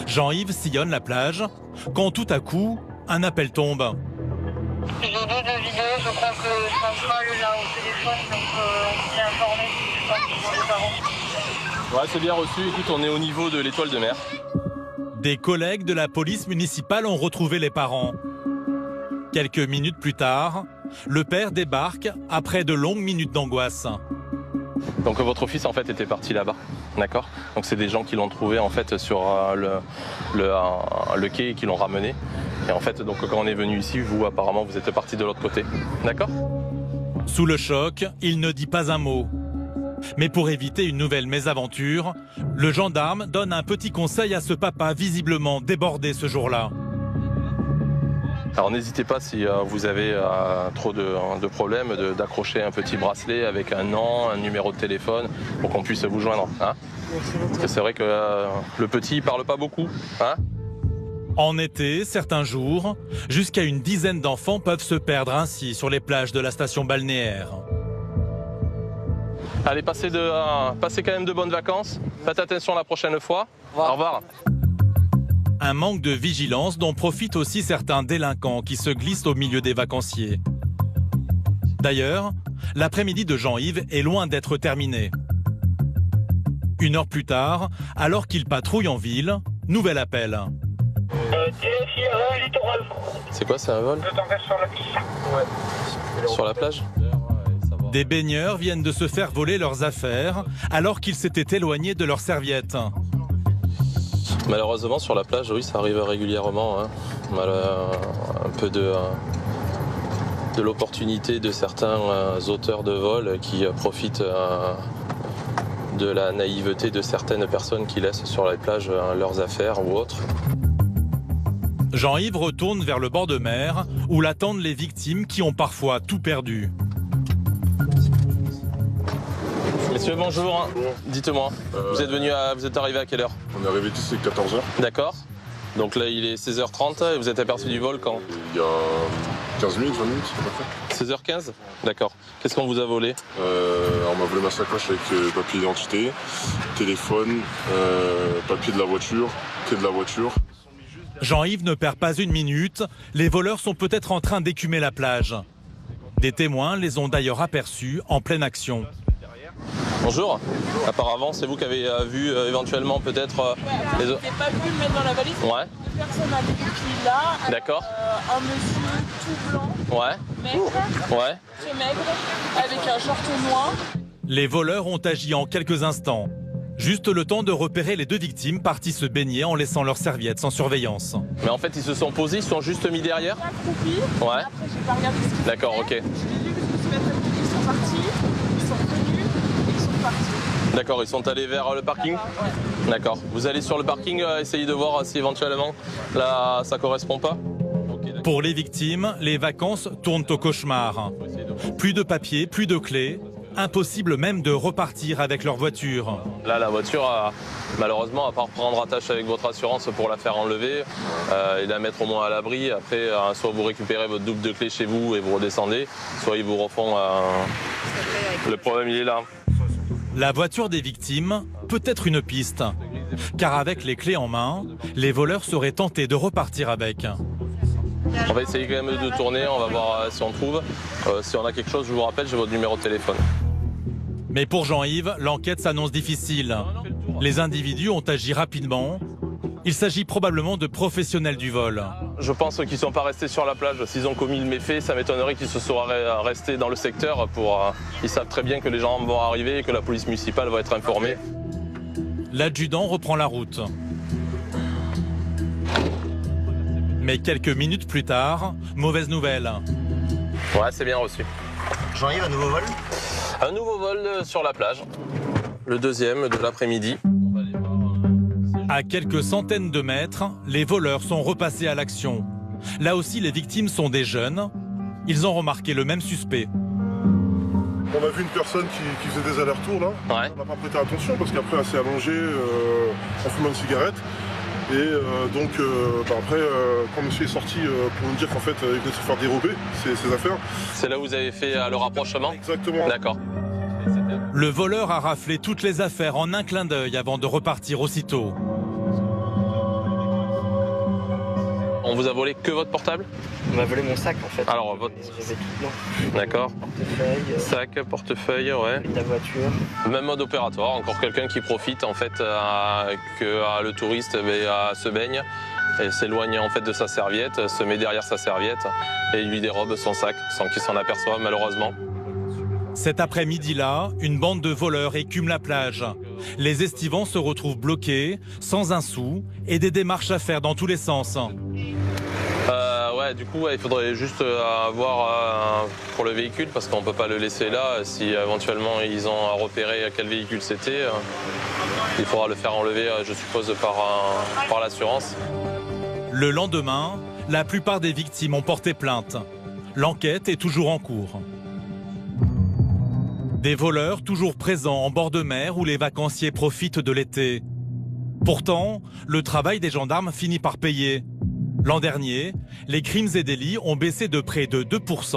Jean-Yves sillonne la plage quand tout à coup, un appel tombe. J'ai vu 2 vidéos, je crois que Central est là au téléphone, donc on s'est informé je pense, pour les parents. Ouais, c'est bien reçu. Écoute, on est au niveau de l'étoile de mer. Des collègues de la police municipale ont retrouvé les parents. Quelques minutes plus tard, le père débarque après de longues minutes d'angoisse. Donc votre fils en fait était parti là-bas, d'accord? Donc c'est des gens qui l'ont trouvé en fait sur le quai et qui l'ont ramené. Et en fait, donc quand on est venu ici, vous apparemment vous êtes parti de l'autre côté, d'accord? Sous le choc, il ne dit pas un mot. Mais pour éviter une nouvelle mésaventure, le gendarme donne un petit conseil à ce papa visiblement débordé ce jour-là. Alors n'hésitez pas si vous avez trop de problèmes d'accrocher un petit bracelet avec un nom, un numéro de téléphone pour qu'on puisse vous joindre. Hein, parce que c'est vrai que le petit il parle pas beaucoup. Hein. En été, certains jours, jusqu'à une dizaine d'enfants peuvent se perdre ainsi sur les plages de la station balnéaire. Allez, passez quand même de bonnes vacances. Faites attention la prochaine fois. Au revoir. Un manque de vigilance dont profitent aussi certains délinquants qui se glissent au milieu des vacanciers. D'ailleurs, l'après-midi de Jean-Yves est loin d'être terminé. 1 heure plus tard, alors qu'il patrouille en ville, nouvel appel. C'est quoi, c'est un vol? Ouais. Sur la plage? Des baigneurs viennent de se faire voler leurs affaires alors qu'ils s'étaient éloignés de leurs serviettes. Malheureusement, sur la plage, oui, ça arrive régulièrement. Hein. Un peu de l'opportunité de certains auteurs de vol qui profitent de la naïveté de certaines personnes qui laissent sur les plages leurs affaires ou autres. Jean-Yves retourne vers le bord de mer où l'attendent les victimes qui ont parfois tout perdu. Messieurs, bonjour. Dites-moi, vous êtes arrivé à quelle heure? On est arrivé ici à 14h. D'accord. Donc là, il est 16h30 et vous êtes aperçu du vol quand? Il y a 15 minutes, 20 minutes, à peu près. 16h15? D'accord. Qu'est-ce qu'on vous a volé? On m'a volé ma sacoche avec papier d'identité, téléphone, papier de la voiture, clé de la voiture. Jean-Yves ne perd pas une minute. Les voleurs sont peut-être en train d'écumer la plage. Des témoins les ont d'ailleurs aperçus en pleine action. Bonjour. Apparemment, c'est vous qui avez vu éventuellement peut-être les autres. Je n'ai pas pu le mettre dans la valise. Ouais. Deux personnes avec des filles là. D'accord. Un monsieur tout blanc. Ouais. Maigre. Ouais. Très maigre. Avec un short noir. Les voleurs ont agi en quelques instants. Juste le temps de repérer les 2 victimes parties se baigner en laissant leurs serviettes sans surveillance. Mais en fait, ils se sont posés, ils se sont juste mis derrière. Accroupis. Ouais. Après, j'ai pas regardé ce qu'ils D'accord, ok. J'ai vu que se mettre ils sont partis. Ils sont revenus. Ils sont partis. D'accord, ils sont allés vers le parking. D'accord. Vous allez sur le parking, essayer de voir si éventuellement là, ça correspond pas. Pour les victimes, les vacances tournent au cauchemar. Plus de papier, plus de clés. Impossible même de repartir avec leur voiture. Là, la voiture, malheureusement, à part prendre attache avec votre assurance pour la faire enlever et la mettre au moins à l'abri, après, soit vous récupérez votre double de clés chez vous et vous redescendez, soit ils vous refont... Le problème, il est là. La voiture des victimes peut être une piste, car avec les clés en main, les voleurs seraient tentés de repartir avec. On va essayer quand même de tourner, on va voir si on trouve. Si on a quelque chose, je vous rappelle, j'ai votre numéro de téléphone. Mais pour Jean-Yves, l'enquête s'annonce difficile. Les individus ont agi rapidement. Il s'agit probablement de professionnels du vol. Je pense qu'ils ne sont pas restés sur la plage. S'ils ont commis le méfait, ça m'étonnerait qu'ils se soient restés dans le secteur. Ils savent très bien que les gens vont arriver et que la police municipale va être informée. L'adjudant reprend la route. Mais quelques minutes plus tard, mauvaise nouvelle. Ouais, c'est bien reçu. Jean-Yves, un nouveau vol? Un nouveau vol sur la plage. Le deuxième de l'après-midi. À quelques centaines de mètres, les voleurs sont repassés à l'action. Là aussi, les victimes sont des jeunes. Ils ont remarqué le même suspect. On a vu une personne qui faisait des allers-retours là. Ouais. On n'a pas prêté attention parce qu'après elle s'est allongée en fumant une cigarette. Et donc après, quand monsieur est sorti pour nous dire qu'en fait il venait de se faire dérober ses affaires. C'est là où vous avez fait le rapprochement? Exactement. D'accord. Le voleur a raflé toutes les affaires en un clin d'œil avant de repartir aussitôt. On vous a volé que votre portable? On m'a volé mon sac en fait. Alors votre... J'avais tout dedans. D'accord. Portefeuille. Sac, portefeuille, ouais. La voiture. Même mode opératoire, encore quelqu'un qui profite en fait que le touriste se baigne et s'éloigne en fait de sa serviette, se met derrière sa serviette et il lui dérobe son sac sans qu'il s'en aperçoive malheureusement. Cet après-midi-là, une bande de voleurs écume la plage. Les estivants se retrouvent bloqués, sans un sou, et des démarches à faire dans tous les sens. Ouais, du coup, il faudrait juste avoir pour le véhicule, parce qu'on ne peut pas le laisser là. Si éventuellement ils ont repéré quel véhicule c'était, il faudra le faire enlever, je suppose, par l'assurance. Le lendemain, la plupart des victimes ont porté plainte. L'enquête est toujours en cours. Des voleurs toujours présents en bord de mer où les vacanciers profitent de l'été. Pourtant, le travail des gendarmes finit par payer. L'an dernier, les crimes et délits ont baissé de près de 2%